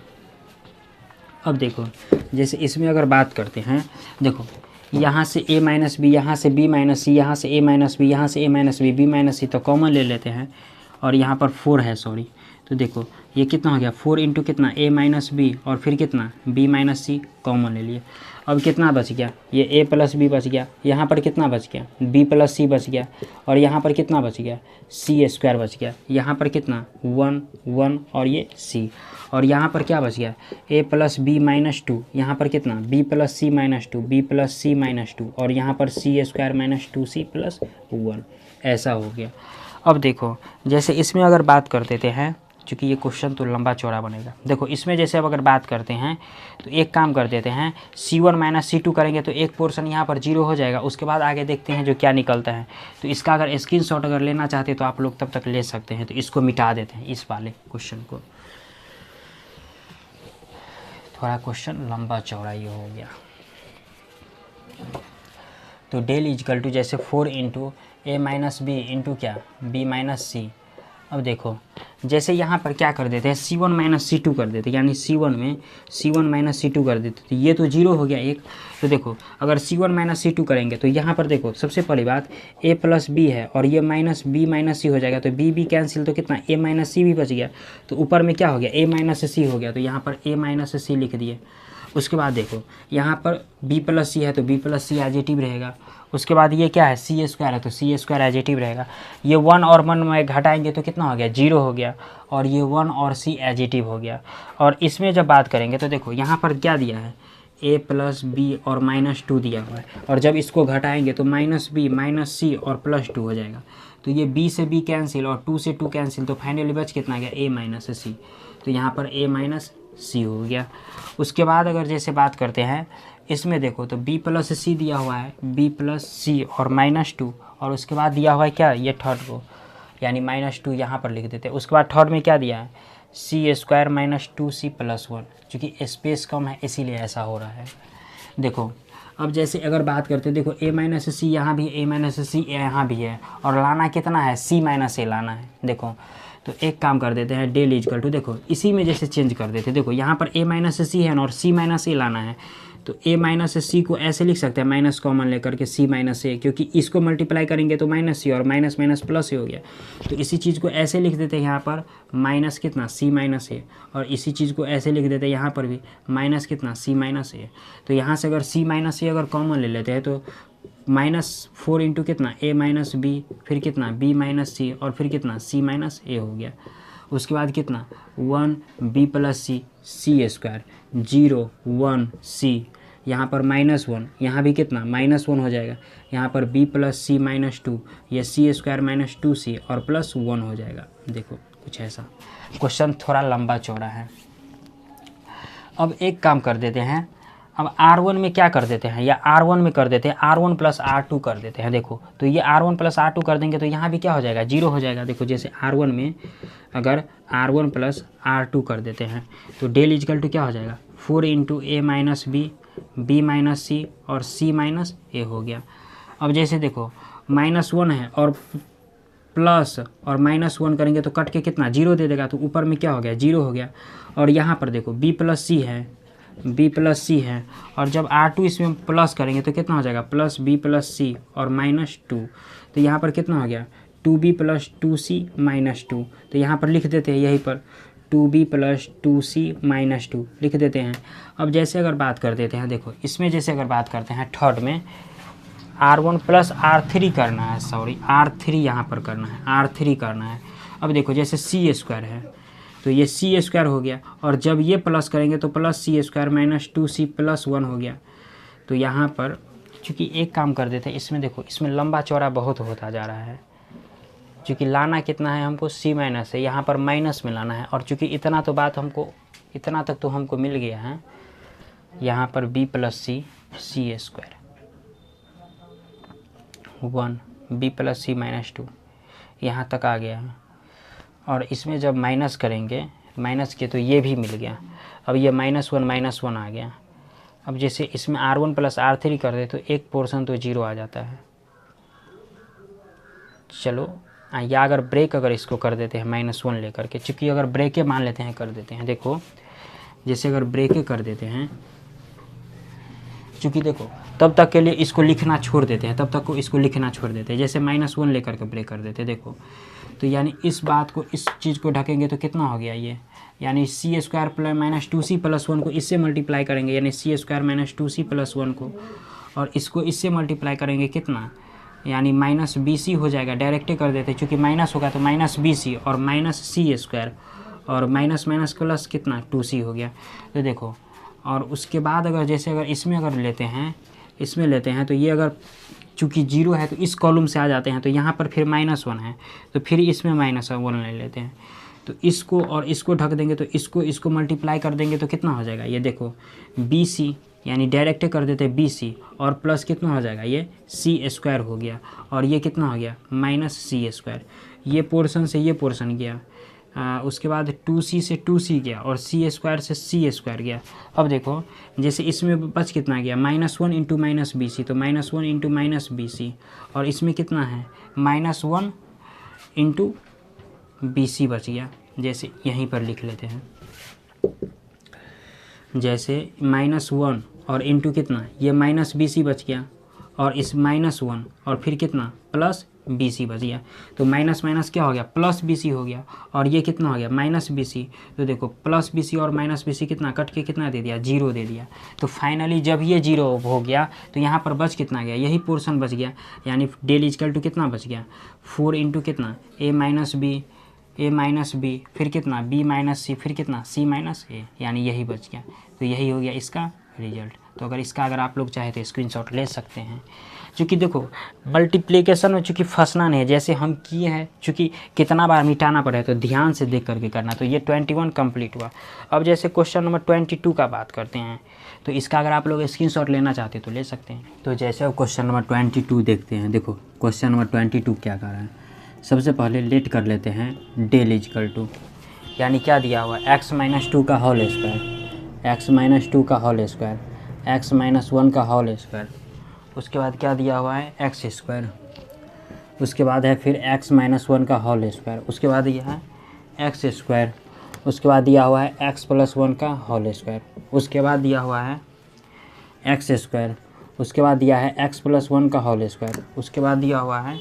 अब देखो जैसे इसमें अगर बात करते हैं, देखो यहाँ से a माइनस बी, यहाँ से b माइनस सी, यहाँ से a माइनस बी, यहाँ से a minus b, b minus c, तो कॉमन ले लेते हैं, और यहाँ पर 4 है सॉरी, तो देखो ये कितना हो गया 4 इंटू कितना a माइनस बी और फिर कितना b माइनस सी कॉमन ले लिए। अब कितना बच गया, ये a प्लस बी बच गया, यहाँ पर कितना बच गया b प्लस सी बच गया, और यहाँ पर कितना बच गया सी स्क्वायर बच गया, यहाँ पर कितना 1 1 और ये c, और यहाँ पर क्या बच गया a प्लस बी माइनस 2, यहाँ पर कितना b प्लस सी माइनस 2, b प्लस सी माइनस 2, और यहाँ पर सी स्क्वायर माइनस 2c प्लस 1, ऐसा हो गया। अब देखो जैसे इसमें अगर बात कर देते हैं, चूँकि ये क्वेश्चन तो लंबा चौड़ा बनेगा, देखो इसमें जैसे अब अगर बात करते हैं तो एक काम कर देते हैं C1 माइनस C2 करेंगे तो एक पोर्शन यहाँ पर 0 हो जाएगा, उसके बाद आगे देखते हैं जो क्या निकलता है। तो इसका अगर स्क्रीनशॉट अगर लेना चाहते हैं तो आप लोग तब तक ले सकते हैं। तो इसको मिटा देते हैं, इस वाले क्वेश्चन को, थोड़ा क्वेश्चन लंबा चौड़ा ये हो गया। तो डेल इजकल टू जैसे 4 इंटू ए माइनस बी इंटू क्या बी माइनस सी। अब देखो जैसे यहाँ पर क्या कर देते हैं C1 माइनस C2 कर देते हैं, यानी C1 में C1 माइनस C2 कर देते, तो ये तो 0 हो गया एक। तो देखो अगर C1 माइनस C2 करेंगे तो यहाँ पर देखो सबसे पहली बात A प्लस बी है और ये माइनस B माइनस सी हो जाएगा, तो B कैंसिल, तो कितना A माइनस सी भी बच गया, तो ऊपर में क्या हो गया A माइनस सी हो गया, तो यहाँ पर A माइनस सी लिख दिए। उसके बाद देखो यहाँ पर b प्लस सी है तो b प्लस सी एजेटिव रहेगा। उसके बाद ये क्या है सी स्क्वायर है तो सी स्क्वायर एजेटिव रहेगा। ये 1 और 1 में घटाएंगे तो कितना हो गया 0 हो गया, और ये 1 और c एजेटिव हो गया। और इसमें जब बात करेंगे तो देखो यहाँ पर क्या दिया है a प्लस बी और माइनस 2 दिया हुआ है, और जब इसको घटाएंगे तो माइनस बी माइनस सी और प्लस 2 हो जाएगा। तो ये b से b कैंसिल और 2 से 2 कैंसिल, तो फाइनली बच कितना गया a माइनस सी, तो यहाँ पर a माइनस सी हो गया। उसके बाद अगर जैसे बात करते हैं इसमें देखो तो b प्लस सी दिया हुआ है, b प्लस सी और माइनस 2, और उसके बाद दिया हुआ है क्या ये थर्ड को, यानी माइनस 2 यहाँ पर लिख देते हैं। उसके बाद थर्ड में क्या दिया है सी स्क्वायर माइनस 2c प्लस 1, चूँकि स्पेस कम है इसीलिए ऐसा हो रहा है। देखो अब जैसे अगर बात करते हैं देखो a माइनस सी यहाँ भी a माइनस सी यहाँ भी है, और लाना कितना है c माइनस ए लाना है। देखो तो एक काम कर देते हैं डेल इजकल टू, देखो इसी में जैसे चेंज कर देते हैं, देखो यहाँ पर a माइनस सी है और c माइनस ए लाना है, तो a माइनस सी को ऐसे लिख सकते हैं माइनस कॉमन लेकर के c माइनस ए, क्योंकि इसको मल्टीप्लाई करेंगे तो माइनस सी और माइनस माइनस प्लस ए हो गया। तो इसी चीज़ को ऐसे लिख देते हैं यहाँ पर माइनस कितना c माइनस ए, और इसी चीज़ को ऐसे लिख देते हैं यहाँ पर भी माइनस कितना c माइनस ए। तो यहाँ से अगर c माइनस ए अगर कॉमन ले लेते हैं तो -4 इंटू कितना a माइनस बी, फिर कितना b माइनस सी और फिर कितना c माइनस ए हो गया। उसके बाद कितना 1 b प्लस सी सी स्क्वायर 0 1 c, यहाँ पर -1, यहाँ भी कितना -1 हो जाएगा, यहाँ पर b प्लस सी माइनस 2, ये सी स्क्वायर माइनस 2c और प्लस 1 हो जाएगा। देखो कुछ ऐसा क्वेश्चन थोड़ा लंबा चौड़ा है। अब एक काम कर देते हैं, अब R1 में क्या कर देते हैं, या R1 में कर देते हैं R1 प्लस R2 कर देते हैं। देखो तो ये R1 प्लस R2 कर देंगे तो यहाँ भी क्या हो जाएगा 0 हो जाएगा। देखो जैसे R1 में अगर R1 प्लस R2 कर देते हैं तो डेल इजकल टू क्या हो जाएगा 4 into a minus b b minus सी और c माइनस ए हो गया। अब जैसे देखो -1 है और प्लस और -1 करेंगे तो कट के कितना 0 दे देगा, तो ऊपर में क्या हो गया 0 हो गया। और यहाँ पर देखो b प्लस सी है, b प्लस सी है, और जब R2 इसमें प्लस करेंगे तो कितना हो जाएगा प्लस b प्लस सी और -2, तो यहाँ पर कितना हो गया 2b प्लस 2c माइनस 2, तो यहाँ पर लिख देते हैं यहीं पर 2b प्लस 2c माइनस 2 लिख देते हैं। अब जैसे अगर बात कर देते हैं, देखो इसमें जैसे अगर बात करते हैं थर्ड में R1 प्लस R3 करना है, सॉरी R3 यहाँ पर करना है, R3 करना है। अब देखो जैसे c स्क्वायर है तो ये c स्क्वायर हो गया, और जब ये प्लस करेंगे तो plus c square minus 2c plus 1 हो गया। तो यहाँ पर चूँकि एक काम कर देते हैं, इसमें देखो इसमें लंबा चौड़ा बहुत होता जा रहा है, चूँकि लाना कितना है हमको c माइनस है, यहाँ पर माइनस में लाना है। और चूँकि इतना तो बात हमको, इतना तक तो हमको मिल गया है, यहाँ पर b प्लस सी सी स्क्वायर 1 b प्लस सी माइनस 2 यहाँ तक आ गया है। और इसमें जब माइनस करेंगे माइनस के तो ये भी मिल गया। अब ये -1 आ गया। अब जैसे इसमें R1 प्लस R3 कर दे तो एक पोर्शन तो 0 आ जाता है। चलो या अगर ब्रेक अगर इसको कर देते हैं -1 लेकर के, चूँकि अगर ब्रेके मान लेते हैं कर देते हैं, देखो जैसे अगर ब्रेके कर देते हैं, चूँकि देखो तब तक के लिए इसको लिखना छोड़ देते हैं, तब तक को इसको लिखना छोड़ देते हैं। जैसे -1 लेकर के ब्रेक कर देते हैं, देखो तो यानी इस बात को, इस चीज़ को ढकेंगे तो कितना हो गया ये, यानी c square plus minus 2c plus 1 को इससे मल्टीप्लाई करेंगे, यानी c square minus 2c plus 1 को, और इसको इससे मल्टीप्लाई करेंगे कितना, यानी माइनस BC हो जाएगा। डायरेक्टे कर देते, चूँकि माइनस होगा तो माइनस BC और माइनस सी स्क्वायर, और माइनस माइनस प्लस कितना 2c हो गया। तो देखो, और उसके बाद अगर जैसे अगर इसमें अगर लेते हैं, इसमें लेते हैं तो ये अगर चूँकि 0 है तो इस कॉलम से आ जाते हैं, तो यहाँ पर फिर -1 है तो फिर इसमें -1 ले लेते हैं। तो इसको और इसको ढक देंगे, तो इसको मल्टीप्लाई कर देंगे तो कितना हो जाएगा, ये देखो BC, यानी डायरेक्ट कर देते हैं BC और प्लस कितना हो जाएगा, ये सी स्क्वायर हो गया, और ये कितना हो गया माइनस सी स्क्वायर। ये पोर्शन से ये पोर्शन गया, उसके बाद 2c से 2c गया, और सी स्क्वायर से सी स्क्वायर गया। अब देखो जैसे इसमें बच कितना गया, -1 इंटू माइनस BC, तो -1 इंटू माइनस BC, और इसमें कितना है -1 इंटू BC बच गया। जैसे यहीं पर लिख लेते हैं, जैसे -1 और इंटू कितना, ये -BC बच गया, और इस -1 और फिर कितना प्लस BC बच गया। तो माइनस माइनस क्या हो गया, प्लस BC हो गया, और ये कितना हो गया -BC। तो देखो प्लस BC और -BC कितना कट के कितना दे दिया, 0 दे दिया। तो फाइनली जब ये 0 हो गया तो यहाँ पर बच कितना गया, यही पोर्शन बच गया, यानी डेल इजकल टू कितना बच गया 4 इंटू कितना a माइनस b, फिर कितना b माइनस c, फिर कितना c माइनस a, यानी यही बच गया। तो यही हो गया इसका रिजल्ट। तो अगर इसका अगर आप लोग चाहे तो स्क्रीनशॉट ले सकते हैं। चूँकि देखो मल्टीप्लिकेशन में चूँकि फंसना नहीं है, जैसे हम किए हैं, चूँकि कितना बार मिटाना पड़े तो ध्यान से देख करके करना। तो ये 21 कंप्लीट हुआ। अब जैसे क्वेश्चन नंबर 22 का बात करते हैं, तो इसका अगर आप लोग स्क्रीनशॉट लेना चाहते हैं तो ले सकते हैं। तो जैसे अब क्वेश्चन नंबर 22 देखते हैं। देखो क्वेश्चन नंबर 22 क्या कर रहा है, सबसे पहले लेट कर लेते हैं डेल इजकल टू, यानी क्या दिया हुआ x माइनस 2 का होल स्क्वायर, x माइनस 2 का होल स्क्वायर, x माइनस 1 का होल स्क्वायर, उसके बाद क्या दिया हुआ है x स्क्वायर, उसके बाद है फिर x माइनस 1 का होल स्क्वायर, उसके बाद यह है x स्क्वायर, उसके बाद दिया हुआ है x प्लस 1 का होल स्क्वायर, उसके बाद दिया हुआ है x स्क्वायर, उसके बाद दिया है x प्लस 1 का होल स्क्वायर, उसके बाद दिया हुआ है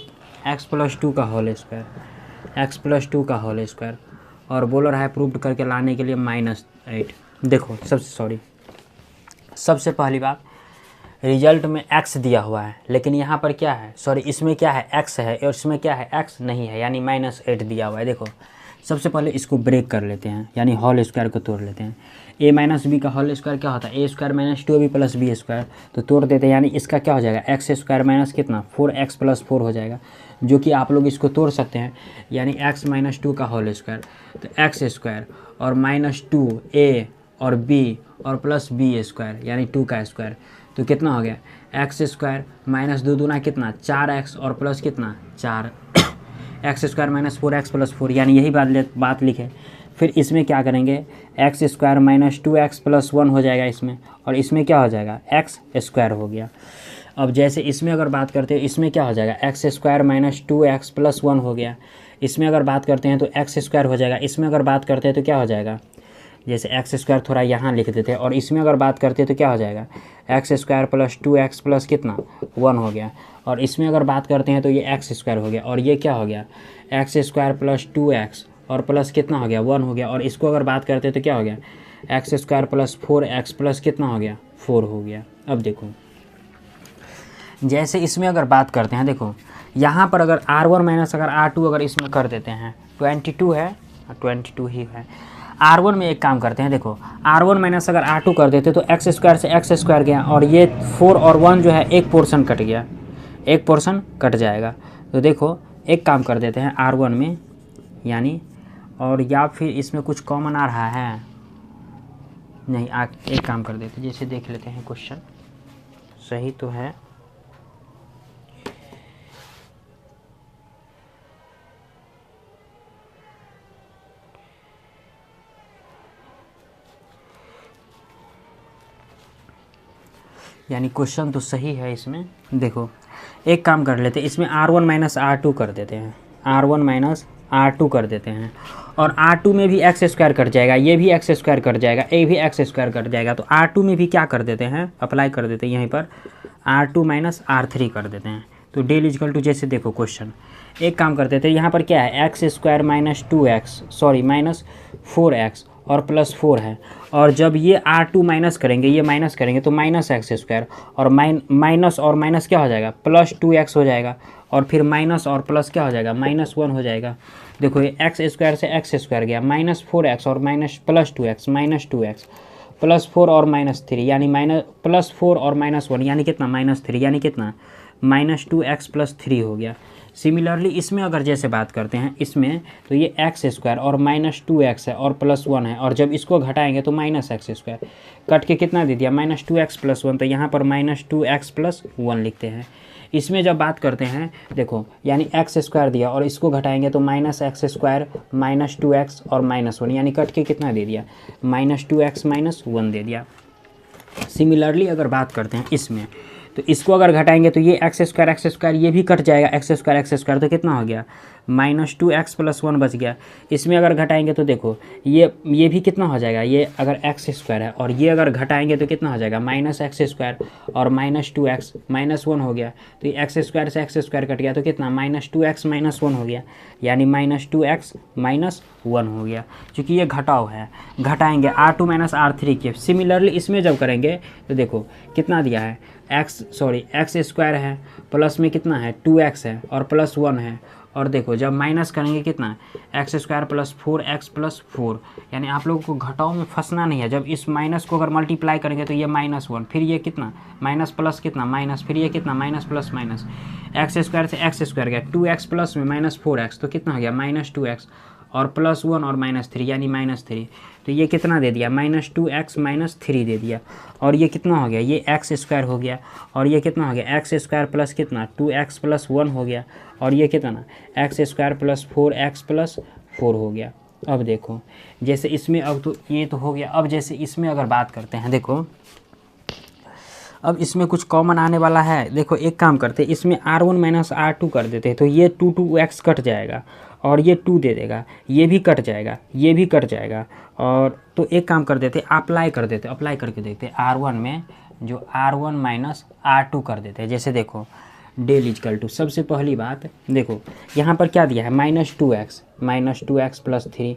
x प्लस 2 का होल स्क्वायर, x प्लस 2 का होल स्क्वायर, और बोल रहा है प्रूव्ड करके लाने के लिए -8। देखो सबसे पहली बात, रिजल्ट में x दिया हुआ है, लेकिन यहाँ पर क्या है, सॉरी इसमें क्या है x है और इसमें क्या है x नहीं है, यानी -8 दिया हुआ है। देखो सबसे पहले इसको ब्रेक कर लेते हैं, यानी होल स्क्वायर को तोड़ लेते हैं। a माइनस बी का होल स्क्वायर क्या होता है, a square minus 2b plus b square, तो तोड़ देते हैं, यानी इसका क्या हो जाएगा x स्क्वायर माइनस कितना 4x प्लस 4 हो जाएगा, जो कि आप लोग इसको तोड़ सकते हैं, यानी x माइनस 2 का होल स्क्वायर, तो x स्क्वायर और -2a और b और प्लस b स्क्वायर, यानी 2 का स्क्वायर, तो कितना हो गया x स्क्वायर माइनस 2 दूना कितना 4x और प्लस कितना 4 x square minus 4x plus 4, यानी यही बात लिखे। फिर इसमें क्या करेंगे, x square minus 2x plus 1 हो जाएगा इसमें, और इसमें क्या हो जाएगा x स्क्वायर हो गया। अब जैसे इसमें अगर बात करते हैं, इसमें क्या हो जाएगा x square minus 2x plus 1 हो गया। इसमें अगर बात करते हैं तो x स्क्वायर हो जाएगा। इसमें अगर बात करते हैं तो क्या हो जाएगा, जैसे x स्क्वायर थोड़ा यहाँ लिख देते हैं, और इसमें अगर बात करते हैं तो क्या हो जाएगा x square plus 2x plus कितना 1 हो गया, और इसमें अगर बात करते हैं तो ये x स्क्वायर हो गया, और ये क्या हो गया x स्क्वायर प्लस 2x और प्लस कितना हो गया 1 हो गया, और इसको अगर बात करते हैं तो क्या हो गया x square plus 4x plus कितना हो गया 4 हो गया। अब देखो जैसे इसमें अगर बात करते हैं, देखो यहाँ पर अगर r1 माइनस अगर r2 अगर इसमें कर देते हैं, 22 है 22 ही है, r1 में एक काम करते हैं, देखो r1 माइनस अगर r2 कर देते तो x स्क्वायर से x स्क्वायर गया, और ये 4 और 1 जो है एक पोर्शन कट गया, एक पोर्शन कट जाएगा। तो देखो एक काम कर देते हैं r1 में, यानी और या फिर इसमें कुछ कॉमन आ रहा है नहीं, एक काम कर देते, जैसे देख लेते हैं क्वेश्चन सही तो है, यानी क्वेश्चन तो सही है इसमें। देखो एक काम कर लेते हैं, इसमें r1 माइनस r2 कर देते हैं, r1 माइनस r2 कर देते हैं, और r2 में भी x स्क्वायर कट जाएगा, ये भी x स्क्वायर कट जाएगा, ये भी x स्क्वायर कट जाएगा, तो r2 में भी क्या कर देते हैं अप्लाई कर देते हैं, यहीं पर r2 माइनस r3 कर देते हैं। तो डेल इजकल टू जैसे देखो क्वेश्चन एक काम करते थे, यहाँ पर क्या है x square minus 2x sorry minus 4x और प्लस 4 है, और जब ये R2 माइनस करेंगे, ये माइनस करेंगे तो माइनस एक्स स्क्वायर और माइनस और माइनस क्या हो जाएगा प्लस 2x हो जाएगा, और फिर माइनस और प्लस क्या हो जाएगा -1 हो जाएगा। देखो ये एक्स स्क्वायर से एक्स स्क्वायर गया, -4x और minus plus 2x -2x plus 4 और -3 यानी माइनस प्लस 4 और -1 यानी कितना -3 यानी कितना -2x + 3 हो गया। सिमिलरली इसमें अगर जैसे बात करते हैं इसमें, तो ये एक्स स्क्वायर और -2x है और +1 है, और जब इसको घटाएंगे तो -x², कट के कितना दे दिया -2x + 1, तो यहाँ पर -2x + 1 लिखते हैं। इसमें जब बात करते हैं देखो, यानी x² दिया और इसको घटाएंगे तो -x² -2x और -1 यानी कट के कितना दे दिया -2x -1 दे दिया। सिमिलरली अगर बात करते हैं इसमें, तो इसको अगर घटाएंगे तो ये x² ये भी कट जाएगा, x² तो कितना हो गया -2x + 1 बच गया। इसमें अगर घटाएंगे तो देखो ये भी कितना हो जाएगा, ये अगर x² है और ये अगर घटाएंगे तो कितना हो जाएगा -x² और -2x -1 हो गया, तो ये x² से x² कट गया तो कितना -2x -1 हो गया, यानी -2x -1 हो गया। चूँकि ये घटाव है, घटाएंगे R2 - R3 के। सिमिलरली इसमें जब करेंगे तो देखो कितना दिया है x² है, प्लस में कितना है 2x है और +1 है, और देखो जब माइनस करेंगे कितना x² + 4x + 4, यानी आप लोगों को घटाव में फंसना नहीं है। जब इस माइनस को अगर मल्टीप्लाई करेंगे तो ये -1, फिर ये कितना माइनस प्लस कितना माइनस, फिर ये कितना माइनस प्लस माइनस, x² से x² गया, 2x प्लस में -4x तो कितना हो गया -2x और +1 और -3 यानी -3, तो ये कितना दे दिया -2x -3 दे दिया, और ये कितना हो गया ये x² हो गया, और ये कितना हो गया x² प्लस कितना 2x + 1 हो गया, और ये कितना x² + 4x + 4 हो गया। अब देखो जैसे इसमें, अब तो ये तो हो गया, अब जैसे इसमें अगर बात करते हैं देखो, अब इसमें कुछ कॉमन आने वाला है। देखो एक काम करते हैं, इसमें R1 - R2 कर देते हैं, तो ये 2x कट जाएगा और ये 2 दे देगा, ये भी कट जाएगा, ये भी कट जाएगा, और तो एक काम कर देते अप्लाई कर देते, अप्लाई करके देखते R1 में जो R1 - R2 कर देते हैं। जैसे देखो डेल = सबसे पहली बात देखो यहाँ पर क्या दिया है -2x + 3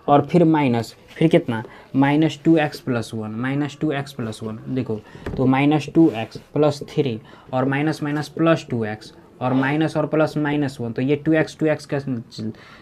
और फिर माइनस, फिर कितना -2x + 1 -2x + 1 देखो, तो -2x + 3 और माइनस प्लस 2x और माइनस और प्लस -1, तो ये 2x का,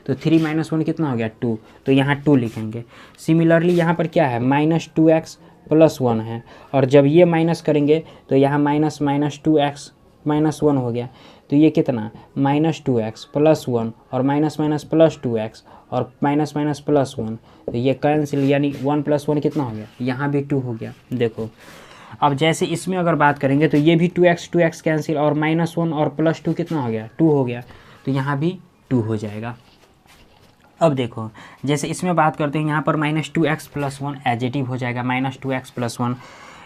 तो 3 - 1 कितना हो गया 2, तो यहाँ 2 लिखेंगे। सिमिलरली यहाँ पर क्या है -2x + 1 है, और जब ये माइनस करेंगे तो यहाँ -2x -1 हो गया, तो ये कितना -2x + 1 और माइनस प्लस 2x और माइनस प्लस 1, तो ये कैंसिल, यानी 1 + 1 कितना हो गया, यहाँ भी 2 हो गया। देखो अब जैसे इसमें अगर बात करेंगे तो ये भी 2x कैंसिल और -1 और +2 कितना हो गया 2 हो गया, तो यहाँ भी 2 हो जाएगा। अब देखो जैसे इसमें बात करते हैं, यहाँ पर -2x + 1 एजेटिव हो जाएगा, -2x + 1,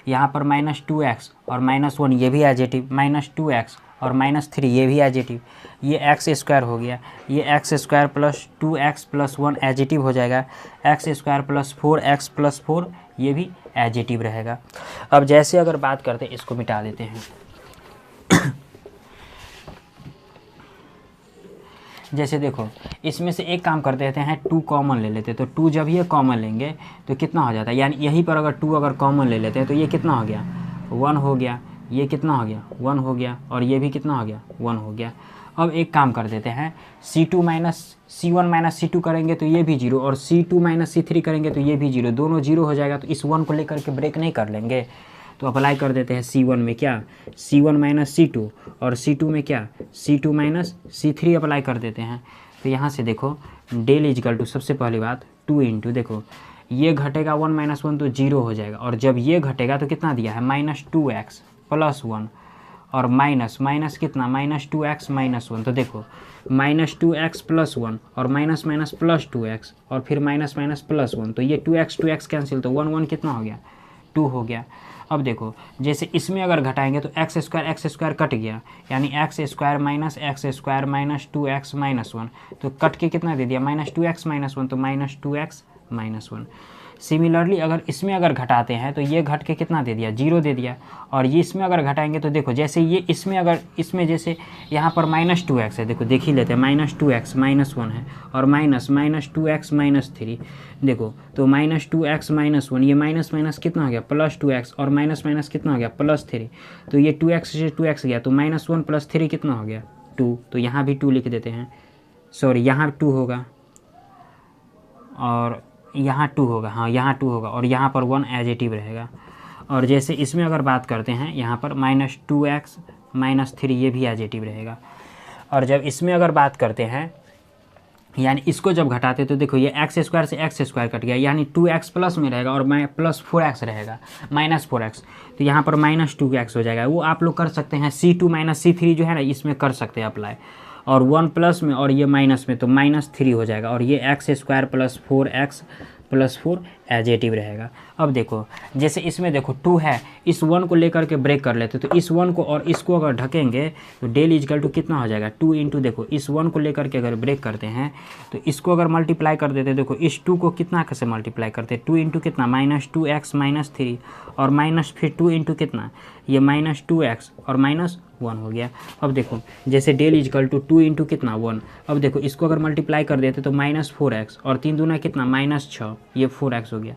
यहाँ पर -2x और -1 ये भी एजेटिव, -2x और -3 ये भी एजेटिव, ये x² हो गया, ये x² + 2x + 1 एजेटिव हो जाएगा, x² + 4x + 4 ये भी एजेटिव रहेगा। अब जैसे अगर बात करते हैं, इसको मिटा देते हैं जैसे देखो इसमें से एक काम कर देते हैं, 2 कॉमन ले लेते हैं, तो 2 जब ये कॉमन लेंगे तो कितना हो जाता है, यानी यहीं पर अगर 2 अगर कॉमन ले लेते हैं तो ये कितना हो गया 1 हो गया, ये कितना हो गया 1 हो गया, और ये भी कितना हो गया 1 हो गया। अब एक काम कर देते हैं, C1 - C2 करेंगे तो ये भी 0, और C2 - C3 करेंगे तो ये भी 0, दोनों 0 हो जाएगा, तो इस 1 को लेकर के ब्रेक नहीं कर लेंगे। तो अप्लाई कर देते हैं C1 में क्या C1 - C2, और C2 में क्या C2 - C3 अप्लाई कर देते हैं। तो यहाँ से देखो डेल = सबसे पहली बात 2 × देखो ये घटेगा 1 - 1 तो 0 हो जाएगा, और जब ये घटेगा तो कितना दिया है -2x + 1 और माइनस कितना -2x -1, तो देखो -2x + 1 और माइनस प्लस 2x और फिर माइनस प्लस 1, तो ये 2x कैंसिल, तो 1 कितना हो गया 2 हो गया। अब देखो जैसे इसमें अगर घटाएंगे तो x² कट गया, यानी x² - 2x -1, तो कट के कितना दे दिया -2x -1, तो -2x -1। सिमिलरली अगर इसमें अगर घटाते हैं तो ये घट के कितना दे दिया, 0 दे दिया। और ये इसमें अगर घटाएंगे तो देखो जैसे ये इसमें अगर इसमें जैसे यहाँ पर -2x है, देखो देख ही लेते हैं, -2x -1 है और -2x -3, देखो तो -2x -1, ये माइनस माइनस कितना हो गया +2x और माइनस माइनस कितना हो गया +3, तो ये 2x से 2x गया तो -1 + 3 कितना हो गया 2, तो यहाँ भी 2 लिख देते हैं, सॉरी यहाँ 2 होगा और यहाँ 2 होगा, हाँ यहाँ 2 होगा और यहाँ पर 1 एज इट इज रहेगा। और जैसे इसमें अगर बात करते हैं यहाँ पर -2x -3 ये भी एज इट इज रहेगा। और जब इसमें अगर बात करते हैं यानी इसको जब घटाते तो देखो ये x² से x² कट गया, यानी 2x प्लस में रहेगा और +4x रहेगा, -4x, तो यहाँ पर -2x हो जाएगा। वो आप लोग कर सकते हैं C2 - C3 जो है ना इसमें कर सकते हैं अप्लाई, और 1 प्लस में और ये माइनस में तो -3 हो जाएगा और ये x² + 4x + 4 as it is रहेगा। अब देखो जैसे इसमें देखो 2 है, इस 1 को लेकर के ब्रेक कर लेते तो इस 1 को और इसको अगर ढकेंगे तो डेल इजकल टू कितना हो जाएगा 2 × देखो इस 1 को लेकर के अगर ब्रेक करते हैं तो इसको अगर मल्टीप्लाई कर देते, देखो इस 2 को कितना कैसे मल्टीप्लाई करते, 2 × कितना -2x -3 और माइनस फिर 2 × कितना ये -2x और -1 हो गया। अब देखो जैसे डेल इजकल टू 2 × कितना 1, अब देखो इसको अगर मल्टीप्लाई कर देते तो -4x और 3 दूना कितना -6, ये 4x हो गया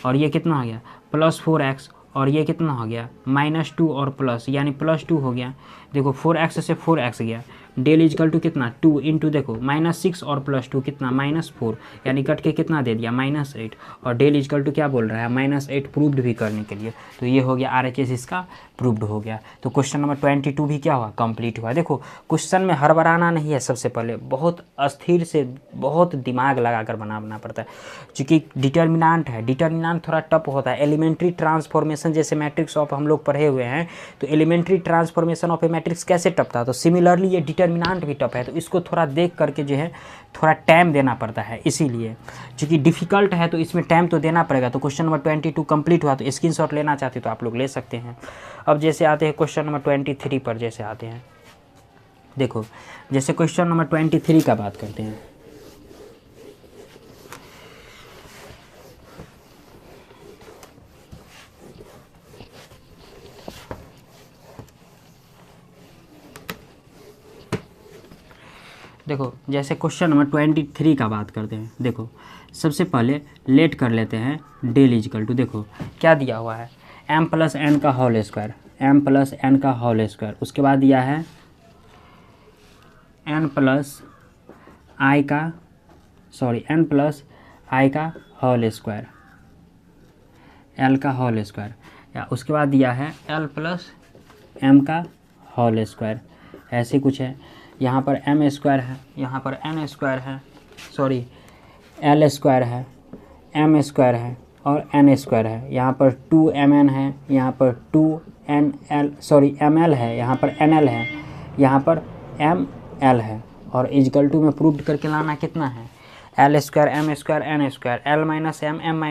और ये कितना हो गया +4x और ये कितना हो गया -2 और प्लस यानी +2 हो गया। देखो 4x से 4x गया, डेल इजकल टू कितना 2 × देखो -6 और +2 कितना -4, यानी कट के कितना दे दिया -8 और डेल इजकल टू क्या बोल रहा है -8 प्रूव्ड भी करने के लिए, तो ये हो गया RHS इसका प्रूव्ड हो गया। तो क्वेश्चन नंबर 22 भी क्या हुआ कंप्लीट हुआ। देखो क्वेश्चन में हड़बड़ाना नहीं है, सबसे पहले बहुत अस्थिर से बहुत दिमाग लगाकर बनाना पड़ता है, क्योंकि डिटर्मिनेंट है, डिटर्मिनेंट थोड़ा टफ होता है। एलिमेंट्री ट्रांसफॉर्मेशन जैसे मैट्रिक्स ऑफ हम लोग पढ़े हुए हैं, तो elementary transformation of A matrix कैसे टफ था, तो सिमिलरली ये डिटर्मिनेंट भी टफ है, तो इसको थोड़ा देख करके जो है थोड़ा टाइम देना पड़ता है, इसीलिए क्योंकि डिफ़िकल्ट है तो इसमें टाइम तो देना पड़ेगा। तो क्वेश्चन नंबर 22 कंप्लीट हुआ, तो स्क्रीनशॉट लेना चाहते तो आप लोग ले सकते हैं। अब जैसे आते हैं क्वेश्चन नंबर 23 पर, जैसे आते हैं देखो जैसे क्वेश्चन नंबर 23 का बात करते हैं। देखो जैसे क्वेश्चन नंबर 23 का बात करते हैं, देखो सबसे पहले लेट कर लेते हैं डेल इजकल टू, देखो क्या दिया हुआ है m + n का होल स्क्वायर, m + n का होल स्क्वायर, उसके बाद दिया है n + i का होल स्क्वायर, l का होल स्क्वायर, या उसके बाद दिया है l + m का होल स्क्वायर, ऐसे कुछ है। यहाँ पर m² है, यहाँ पर n² है, सॉरी l² है, m² है और n² है। यहाँ पर 2mn है, यहाँ पर 2nl है, यहाँ पर nl है, यहाँ पर ml है, और इजकल टू में प्रूव्ड करके लाना कितना है l² m² n² l - m m - n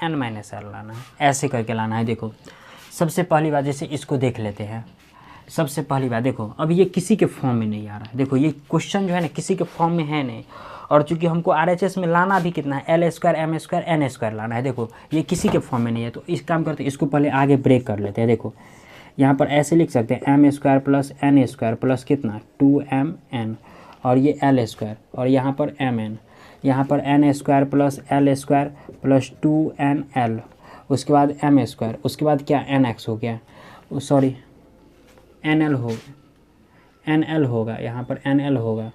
n - l लाना है, ऐसे करके लाना है। देखो सबसे पहली बात जैसे इसको देख लेते हैं, सबसे पहली बात देखो अब ये किसी के फॉर्म में नहीं आ रहा है, देखो ये क्वेश्चन जो है ना किसी के फॉर्म में है नहीं, और चूंकि हमको RHS में लाना भी कितना है l² m² n² लाना है, देखो ये किसी के फॉर्म में नहीं है, तो इस काम करते इसको पहले आगे ब्रेक कर लेते हैं। देखो यहाँ पर ऐसे लिख सकते हैं m² + n² प्लस कितना 2mn और ये l² और यहाँ पर mn, यहाँ पर n² + l² प्लस 2nl, उसके बाद m², उसके बाद क्या nx हो गया, सॉरी nl होगा, यहाँ पर nl होगा,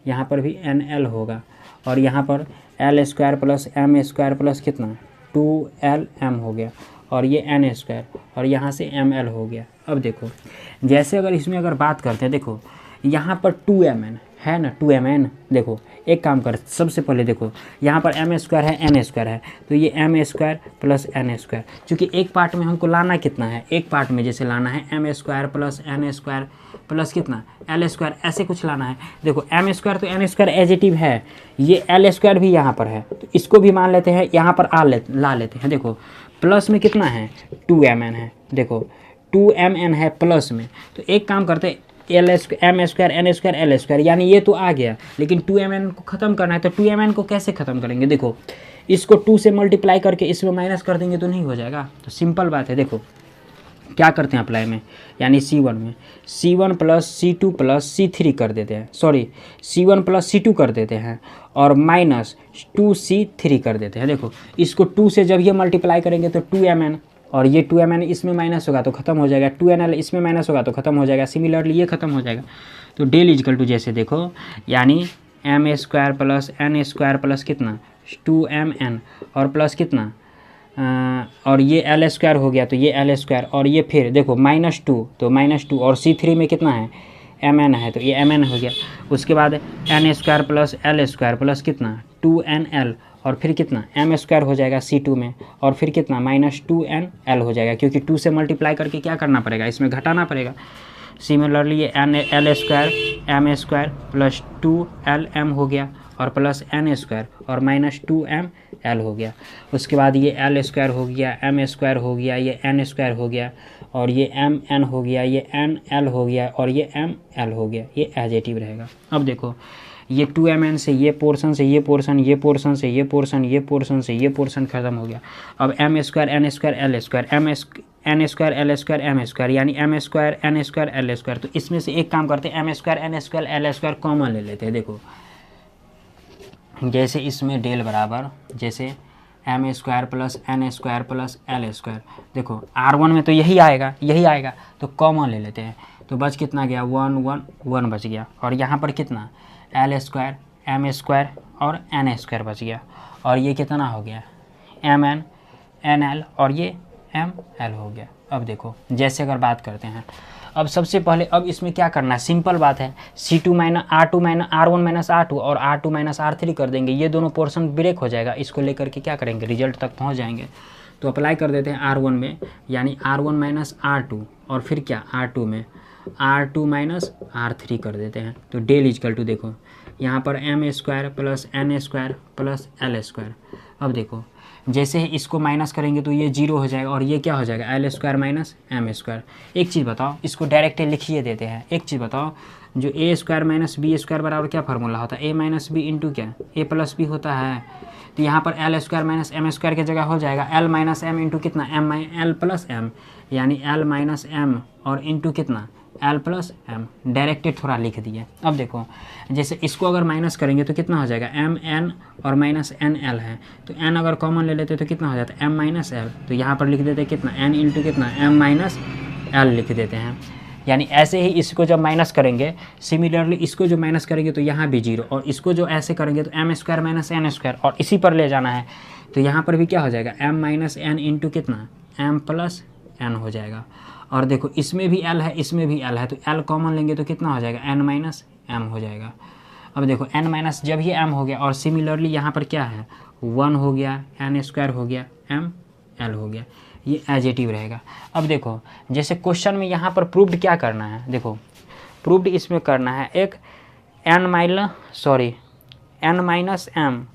यहाँ पर भी nl होगा, और यहाँ पर l² + m² प्लस कितना 2lm हो गया, और ये n² और यहाँ से ml हो गया। अब देखो जैसे अगर इसमें अगर बात करते हैं, देखो यहाँ पर 2mn है ना, 2mn, देखो एक काम कर सबसे पहले देखो यहाँ पर m² है n² है, तो ये m² + n², क्योंकि एक पार्ट में हमको लाना कितना है, एक पार्ट में जैसे लाना है m² + n² प्लस कितना l², ऐसे कुछ लाना है। देखो m² तो n² एज इट इज है, ये l² भी यहाँ पर है, तो इसको भी मान लेते हैं, यहाँ पर ला लेते हैं। देखो प्लस में कितना है 2mn है, देखो 2mn है प्लस में, तो एक काम करते m² n² l², यानी ये तो आ गया, लेकिन 2mn को ख़त्म करना है, तो 2mn को कैसे ख़त्म करेंगे, देखो इसको 2 से मल्टीप्लाई करके इसमें माइनस कर देंगे तो नहीं हो जाएगा। तो सिंपल बात है, देखो क्या करते हैं अप्लाई में, यानी C1 में C1 plus C2 plus C3 कर देते हैं, सॉरी C1 प्लस C2 कर देते हैं और माइनस 2C3 कर देते हैं। देखो इसको 2 से जब ये मल्टीप्लाई करेंगे तो 2mn, और ये 2mn इसमें माइनस होगा तो ख़त्म हो जाएगा, 2nl इसमें माइनस होगा तो ख़त्म हो जाएगा, सिमिलरली ये ख़त्म हो जाएगा। तो डेल इजकल टू जैसे देखो यानी m square plus n square plus कितना 2mn और प्लस कितना और ये एल स्क्वायर हो गया तो ये एल स्क्वायर, और ये फिर देखो -2 तो -2 और C3 में कितना है mn है तो ये mn हो गया। उसके बाद n square plus L square plus कितना 2nl और फिर कितना m स्क्वायर हो जाएगा C2 में और फिर कितना -2nl हो जाएगा, क्योंकि 2 से मल्टीप्लाई करके क्या करना पड़ेगा, इसमें घटाना पड़ेगा। सिमिलरली ये L square m square plus 2lm हो गया और प्लस n स्क्वायर और -2ml हो गया। उसके बाद ये एल स्क्वायर हो गया, m स्क्वायर हो गया, ये n स्क्वायर हो गया और ये mn हो गया, ये nl हो गया और ये ml हो गया, ये एजेटिव रहेगा। अब देखो ये 2mn से ये पोर्शन से ये पोर्शन, ये पोर्शन से ये पोर्शन, ये पोर्शन से ये पोर्शन खत्म हो गया। अब m square n square L square n square L square m square, यानी m square n square L square. तो इसमें से एक काम करते हैं, m square n square L square common ले लेते हैं। देखो जैसे इसमें डेल बराबर जैसे m square plus n square plus L square, देखो R1 में तो यही आएगा तो कॉमन ले लेते हैं। तो बच कितना गया 1 1 1 बच गया, और यहाँ पर कितना एल स्क्वायर m स्क्वायर और n स्क्वायर बच गया, और ये कितना हो गया mn nl और ये ml हो गया। अब देखो जैसे अगर बात करते हैं, अब सबसे पहले अब इसमें क्या करना है, सिंपल बात है C2 minus R2 minus R1 minus R2 और R2 माइनस R3 कर देंगे, ये दोनों पोर्शन ब्रेक हो जाएगा। इसको लेकर के क्या करेंगे, रिजल्ट तक पहुंच जाएंगे। तो अप्लाई कर देते हैं R1 में, यानी R1 माइनस R2 और फिर क्या R2 में R2 माइनस R3 कर देते हैं। तो डेल इजकल टू देखो यहाँ पर m square plus n square plus L square. अब देखो जैसे ही इसको माइनस करेंगे तो ये 0 हो जाएगा और ये क्या हो जाएगा L square minus m square. एक चीज़ बताओ, इसको डायरेक्ट लिखिए देते हैं। एक चीज़ बताओ, जो a square minus B square बराबर क्या फार्मूला होता है, a माइनस बी इंटू क्या a प्लस बी होता है। तो यहाँ पर L square minus m square की जगह हो जाएगा l माइनस m इंटू कितना l प्लस m, यानी l माइनस m और इंटू कितना l प्लस m, डायरेक्टेड थोड़ा लिख दिए। अब देखो जैसे इसको अगर माइनस करेंगे तो कितना हो जाएगा m n और माइनस n l है, तो n अगर कॉमन ले लेते तो कितना हो जाता है m माइनस l। तो यहाँ पर लिख देते कितना n इंटू कितना m माइनस l लिख देते हैं। यानी ऐसे ही इसको जब माइनस करेंगे, सिमिलरली इसको जो माइनस करेंगे तो यहाँ भी 0, और इसको जो ऐसे करेंगे तो m square minus n square, और इसी पर ले जाना है तो यहाँ पर भी क्या हो जाएगा m माइनस n इंटू कितना m प्लस n हो जाएगा। और देखो इसमें भी l है इसमें भी l है, तो l कॉमन लेंगे तो कितना हो जाएगा n माइनस m हो जाएगा। अब देखो n माइनस जब ये m हो गया, और सिमिलरली यहाँ पर क्या है 1 हो गया, n स्क्वायर हो गया, m l हो गया, ये एजेटिव रहेगा। अब देखो जैसे क्वेश्चन में यहाँ पर प्रूव्ड क्या करना है, देखो प्रूव्ड इसमें करना है एक n minus m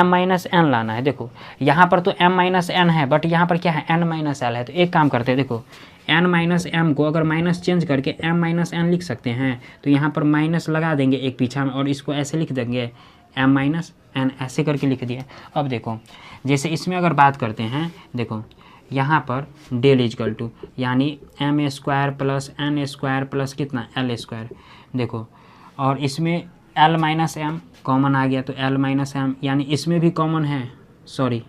minus n लाना है। देखो यहाँ पर तो m माइनस n है, बट यहाँ पर क्या है n माइनस l है। तो एक काम करते हैं, देखो n माइनस m को अगर माइनस चेंज करके m माइनस n लिख सकते हैं, तो यहाँ पर माइनस लगा देंगे एक पीछा में और इसको ऐसे लिख देंगे m माइनस n, ऐसे करके लिख दिए। अब देखो जैसे इसमें अगर बात करते हैं, देखो यहाँ पर डेल इजकल टू यानी m square plus n square plus कितना l स्क्वायर। देखो और इसमें l माइनस m कॉमन आ गया तो l माइनस m, यानी इसमें भी कॉमन है, सॉरी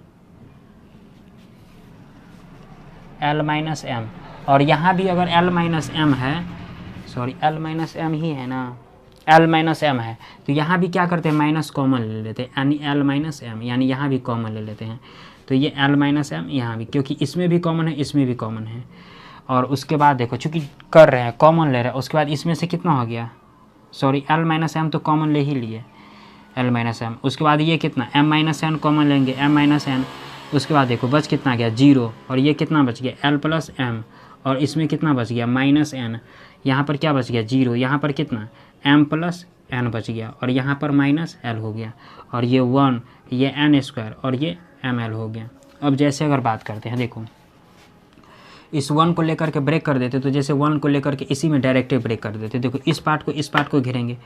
l माइनस m, और यहाँ भी अगर l माइनस m है, सॉरी l माइनस m ही है ना, l माइनस m है, तो यहाँ भी क्या करते हैं माइनस कॉमन ले लेते हैं, यानी l माइनस m, यानी यहाँ भी कॉमन ले लेते हैं। तो ये l माइनस m यहाँ भी, क्योंकि इसमें भी कॉमन है इसमें भी कॉमन है। और उसके बाद देखो चूँकि कर रहे हैं कॉमन ले रहे हैं, उसके बाद इसमें से कितना हो गया, सॉरी l माइनस m तो कॉमन ले ही लिए l माइनस m। उसके बाद ये कितना m माइनस n कॉमन लेंगे m माइनस n। उसके बाद देखो बच कितना गया 0, और ये कितना बच गया l प्लस m, और इसमें कितना बच गया माइनस n। यहाँ पर क्या बच गया 0, यहाँ पर कितना m प्लस n बच गया, और यहाँ पर माइनस l हो गया, और ये 1 ये n स्क्वायर और ये ml हो गया। अब जैसे अगर बात करते हैं, देखो इस 1 को लेकर के ब्रेक कर देते, तो जैसे 1 को लेकर के इसी में डायरेक्टली ब्रेक कर देते। देखो इस पार्ट को घेरेंगे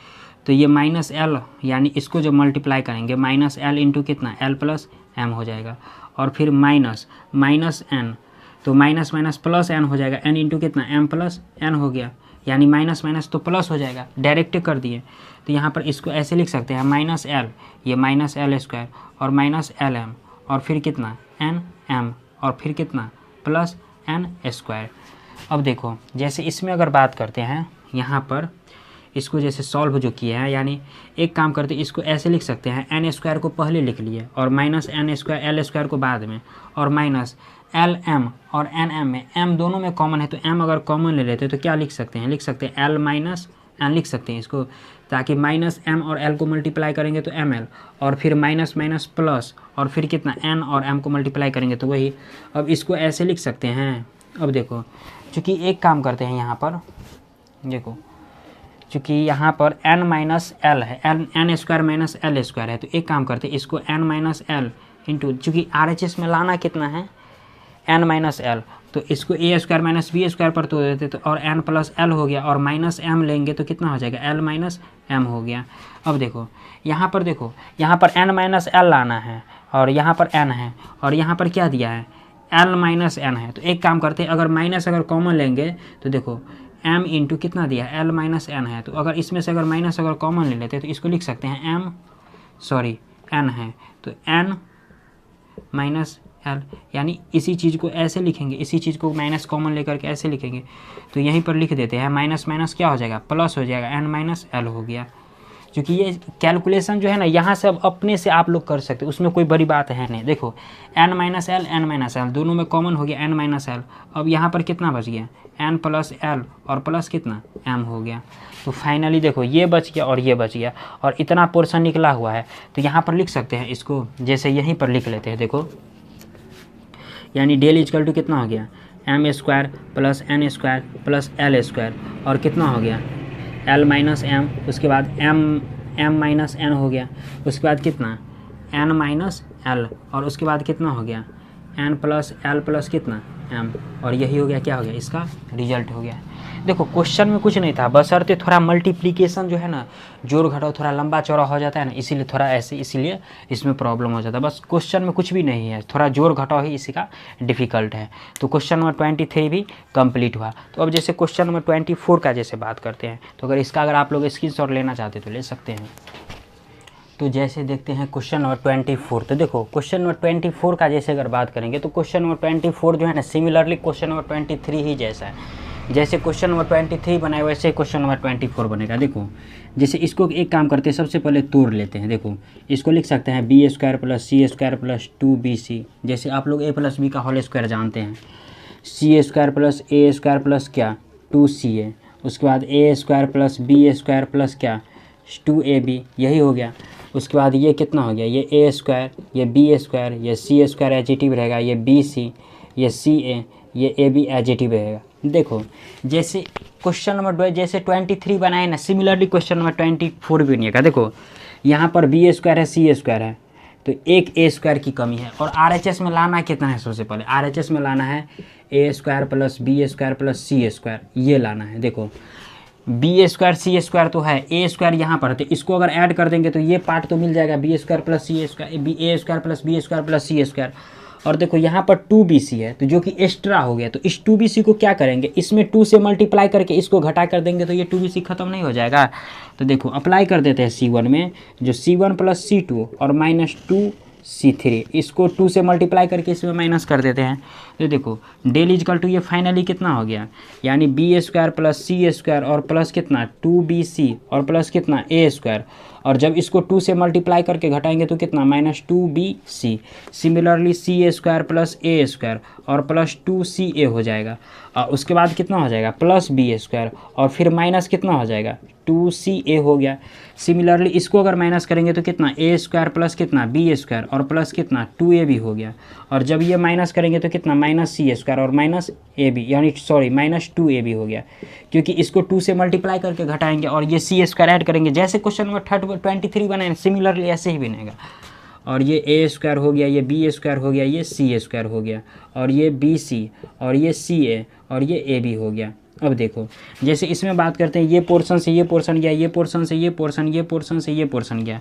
तो ये माइनस एल, यानी इसको जब मल्टीप्लाई करेंगे माइनस एल इंटू कितना एल प्लस एम हो जाएगा, और फिर माइनस एन, तो माइनस माइनस प्लस एन हो जाएगा, एन इंटू कितना एम प्लस एन हो गया, यानी माइनस माइनस तो प्लस हो जाएगा, डायरेक्ट कर दिए। तो यहाँ पर इसको ऐसे लिख सकते हैं माइनस एल, ये माइनस एल स्क्वायर और माइनस एल एम, और फिर कितना एन एम, और फिर कितना प्लस एन स्क्वायर। अब देखो जैसे इसमें अगर बात करते हैं यहाँ पर इसको जैसे सॉल्व जो किए हैं, यानी एक काम करते इसको ऐसे लिख सकते हैं, एन स्क्वायर को पहले लिख लिए और minus N square L square को बाद में, और माइनस एल एम और एन एम में एम दोनों में कॉमन है, तो एम अगर कॉमन ले लेते तो क्या लिख सकते हैं, लिख सकते हैं एल माइनस एन लिख सकते हैं इसको, ताकि माइनस एम और एल को मल्टीप्लाई करेंगे तो एम एल, और फिर माइनस माइनस प्लस, और फिर कितना एन और एम को मल्टीप्लाई करेंगे तो वही। अब इसको ऐसे लिख सकते हैं। अब देखो चूँकि एक काम करते हैं यहाँ पर, देखो चूँकि यहाँ पर n माइनस एल है, N square minus L square है, तो एक काम करते हैं इसको n माइनस एल इंटू, चूँकि RHS में लाना कितना है n माइनस एल, तो इसको ए स्क्वायर माइनस बी स्क्वायर पर तो देते तो, और n प्लस एल हो गया, और माइनस एम लेंगे तो कितना हो जाएगा एल माइनस एम हो गया। अब देखो यहाँ पर n माइनस एल लाना है, और यहाँ पर n है, और यहाँ पर क्या दिया है एल माइनस एन है, तो एक काम करते हैं अगर माइनस अगर कॉमन लेंगे तो देखो m इंटू कितना दिया है एल माइनस एन है, तो अगर इसमें से अगर माइनस अगर कॉमन ले लेते हैं तो इसको लिख सकते हैं n है तो n माइनस एल, यानी इसी चीज़ को ऐसे लिखेंगे, इसी चीज़ को माइनस कॉमन लेकर के ऐसे लिखेंगे, तो यहीं पर लिख देते हैं माइनस माइनस क्या हो जाएगा प्लस हो जाएगा, n माइनस एल हो गया। क्योंकि ये कैलकुलेशन जो है ना यहाँ से अब अपने से आप लोग कर सकते हो, उसमें कोई बड़ी बात है नहीं। देखो n माइनस एल दोनों में कॉमन हो गया n माइनस एल, अब यहाँ पर कितना बच गया n प्लस एल और प्लस कितना m हो गया। तो फाइनली देखो ये बच गया और ये बच गया, और इतना पोर्शन निकला हुआ है, तो यहाँ पर लिख सकते हैं इसको, जैसे यहीं पर लिख लेते हैं। देखो यानी डेल इजकल टू कितना हो गया m square plus n square plus L square, और कितना हो गया l माइनस एम, उसके बाद m माइनस n हो गया, उसके बाद कितना n माइनस l, और उसके बाद कितना हो गया n प्लस l प्लस कितना m, और यही हो गया, क्या हो गया इसका रिजल्ट हो गया। देखो क्वेश्चन में कुछ नहीं था, बशर्ते थोड़ा मल्टीप्लिकेशन जो है ना जोड़ घटाव थोड़ा लंबा चौड़ा हो जाता है ना, इसीलिए थोड़ा ऐसे, इसीलिए इसमें प्रॉब्लम हो जाता है। बस क्वेश्चन में कुछ भी नहीं है, थोड़ा जोड़ घटाव ही इसी का डिफ़िकल्ट है। तो क्वेश्चन नंबर 23 भी कंप्लीट हुआ। तो अब जैसे क्वेश्चन नंबर 24 का जैसे बात करते हैं, तो अगर इसका अगर आप लोग स्क्रीनशॉट लेना चाहते तो ले सकते हैं। तो जैसे देखते हैं क्वेश्चन नंबर 24, तो देखो क्वेश्चन नंबर 24 का जैसे अगर बात करेंगे तो क्वेश्चन नंबर 24 जो है ना सिमिलरली क्वेश्चन नंबर 23 ही जैसा है। जैसे क्वेश्चन नंबर 23 बनाए वैसे क्वेश्चन नंबर 24 बनेगा। देखो जैसे इसको एक काम करते हैं, सबसे पहले तोड़ लेते हैं। देखो इसको लिख सकते हैं बी स्क्वायर प्लस सी स्क्वायर प्लस 2bc, जैसे आप लोग a प्लस बी का होल स्क्वायर जानते हैं, c square plus a square plus क्या 2ca, उसके बाद a square plus B square plus क्या 2ab, यही हो गया। उसके बाद ये कितना हो गया, ये ए स्क्वायर, ये बी स्क्वायर, ये सी स्क्वायर एजिटिव रहेगा, ये bc, ये ca, ये ab एजिटिव रहेगा। देखो जैसे क्वेश्चन नंबर जैसे 23 बनाए ना, सिमिलरली क्वेश्चन नंबर 24 भी बनेगा। देखो यहाँ पर बी स्क्वायर है सी स्क्वायर है, तो एक ए स्क्वायर की कमी है, और RHS में लाना कितना है, सबसे पहले RHS में लाना है a square plus B square plus C square, ये लाना है। देखो बी स्क्वायर सी स्क्वायर तो है, ए स्क्वायर यहाँ पर है, तो इसको अगर ऐड कर देंगे तो ये पार्ट तो मिल जाएगा b square plus C square, b a square plus B square plus C square, और देखो यहाँ पर 2bc है, तो जो कि एक्स्ट्रा हो गया, तो इस 2bc को क्या करेंगे, इसमें 2 से मल्टीप्लाई करके इसको घटा कर देंगे तो ये 2bc खत्म नहीं हो जाएगा। तो देखो अप्लाई कर देते हैं c1 में, जो c1 प्लस c2 और माइनस 2c3, इसको 2 से मल्टीप्लाई करके इसमें माइनस कर देते हैं। तो देखो डेल इजकल टू ये फाइनली कितना हो गया, यानी बी स्क्वायर प्लस सी स्क्वायर और प्लस कितना 2bc और प्लस कितना ए स्क्वायर, और जब इसको 2 से मल्टीप्लाई करके घटाएंगे तो कितना minus 2bc। Similarly c square plus a square और प्लस 2ca हो जाएगा, और उसके बाद कितना हो जाएगा प्लस बी स्क्वायर, और फिर माइनस कितना हो जाएगा 2ca हो गया। सिमिलरली इसको अगर माइनस करेंगे तो कितना ए स्क्वायर प्लस कितना बी स्क्वायर और प्लस कितना 2ab हो गया, और जब ये माइनस करेंगे तो कितना माइनस सी स्क्वायर और माइनस ab, यानी सॉरी माइनस 2ab हो गया, क्योंकि इसको 2 से मल्टीप्लाई करके घटाएंगे और ये सी स्क्वायर ऐड करेंगे। जैसे क्वेश्चन नंबर 23 बनाए सिमिलरली ऐसे ही बनेगा। और ये ए स्क्वायर हो गया, ये बी स्क्वायर हो गया, ये सी स्क्वायर हो गया, और ये बी सी, और ये सी ए, और ये ए बी हो गया। अब देखो जैसे इसमें बात करते हैं, ये पोर्शन से ये पोर्शन गया, ये पोर्शन से ये पोर्शन, ये पोर्शन से ये पोर्शन गया,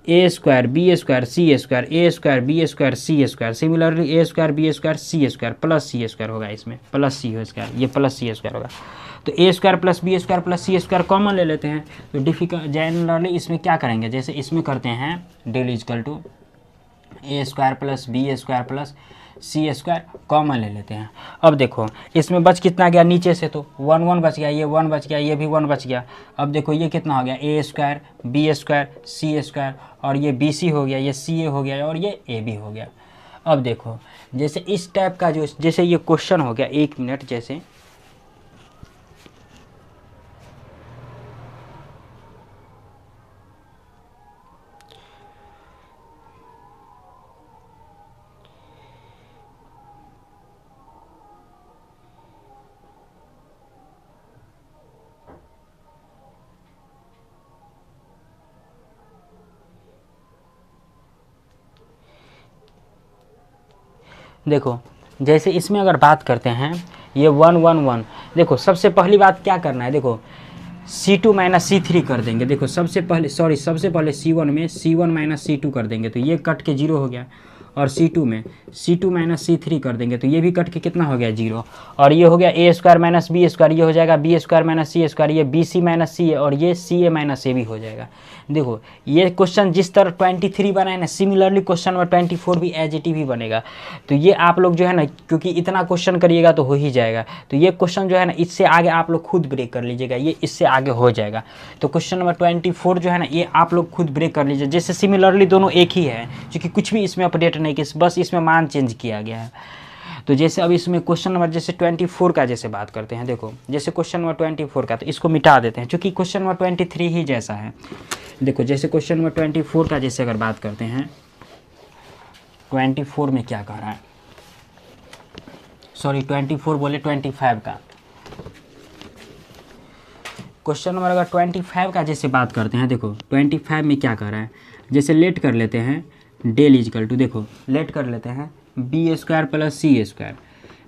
ए square B square C square, A square B square C square, similarly a square B square C square plus C square होगा, इसमें प्लस सी स्क्वायर, ये प्लस सी स्क्वायर होगा। तो a square plus B square plus C square common ले लेते हैं। तो difficult generally इसमें क्या करेंगे, जैसे इसमें करते हैं del is equal to A square plus B square plus C square common ले लेते हैं। अब देखो इसमें बच कितना गया, नीचे से तो 1 1 बच गया, ये 1 बच गया, ये भी 1 बच गया। अब देखो ये कितना हो गया, ए स्क्वायर बी स्क्वायर सी स्क्वायर, और ये बी सी हो गया, ये सी ए हो गया, और ये ए बी हो गया। अब देखो जैसे इस टाइप का जो जैसे ये क्वेश्चन हो गया, 1 मिनट, जैसे देखो जैसे इसमें अगर बात करते हैं, ये 1 1 1, देखो सबसे पहली बात क्या करना है, देखो C2 माइनस C3 कर देंगे। देखो सबसे पहले सबसे पहले C1 में C1 माइनस C2 कर देंगे, तो ये कट के 0 हो गया। और C2 में C2 माइनस C3 कर देंगे, तो ये भी कट के कितना हो गया, 0। और ये हो गया ए स्क्वायर माइनस बी स्क्वायर, ये हो जाएगा बी स्क्वायर माइनस सी स्क्वायर, ये बी सी माइनस सी ए, और ये सी ए माइनस ए भी हो जाएगा। देखो ये क्वेश्चन जिस तरह 23 बना है ना, सिमिलरली क्वेश्चन नंबर 24 भी एज इट ही बनेगा। तो ये आप लोग जो है ना, क्योंकि इतना क्वेश्चन करिएगा तो हो ही जाएगा, तो ये क्वेश्चन जो है ना, इससे आगे आप लोग खुद ब्रेक कर लीजिएगा, ये इससे आगे हो जाएगा। तो क्वेश्चन नंबर 24 जो है ना, ये आप लोग खुद ब्रेक कर लीजिए। जैसे सिमिलरली दोनों एक ही है, क्योंकि कुछ भी इसमें अपडेट नहीं किया, बस इसमें मान चेंज किया गया है। तो जैसे अब इसमें क्वेश्चन नंबर जैसे 24 का जैसे बात करते हैं, देखो जैसे क्वेश्चन नंबर 24 का, तो इसको मिटा देते हैं, क्योंकि क्वेश्चन नंबर 23 ही जैसा है। देखो जैसे क्वेश्चन नंबर 24 का जैसे अगर बात करते हैं, 24 में क्या कह रहा है, सॉरी 24 बोले 25 का। क्वेश्चन नंबर अगर 25 का जैसे बात करते हैं, देखो 25 में क्या कह रहा है, जैसे लेट कर लेते हैं डेल इजकल टू, देखो लेट कर लेते हैं बी स्क्वायर प्लस सी स्क्वायर,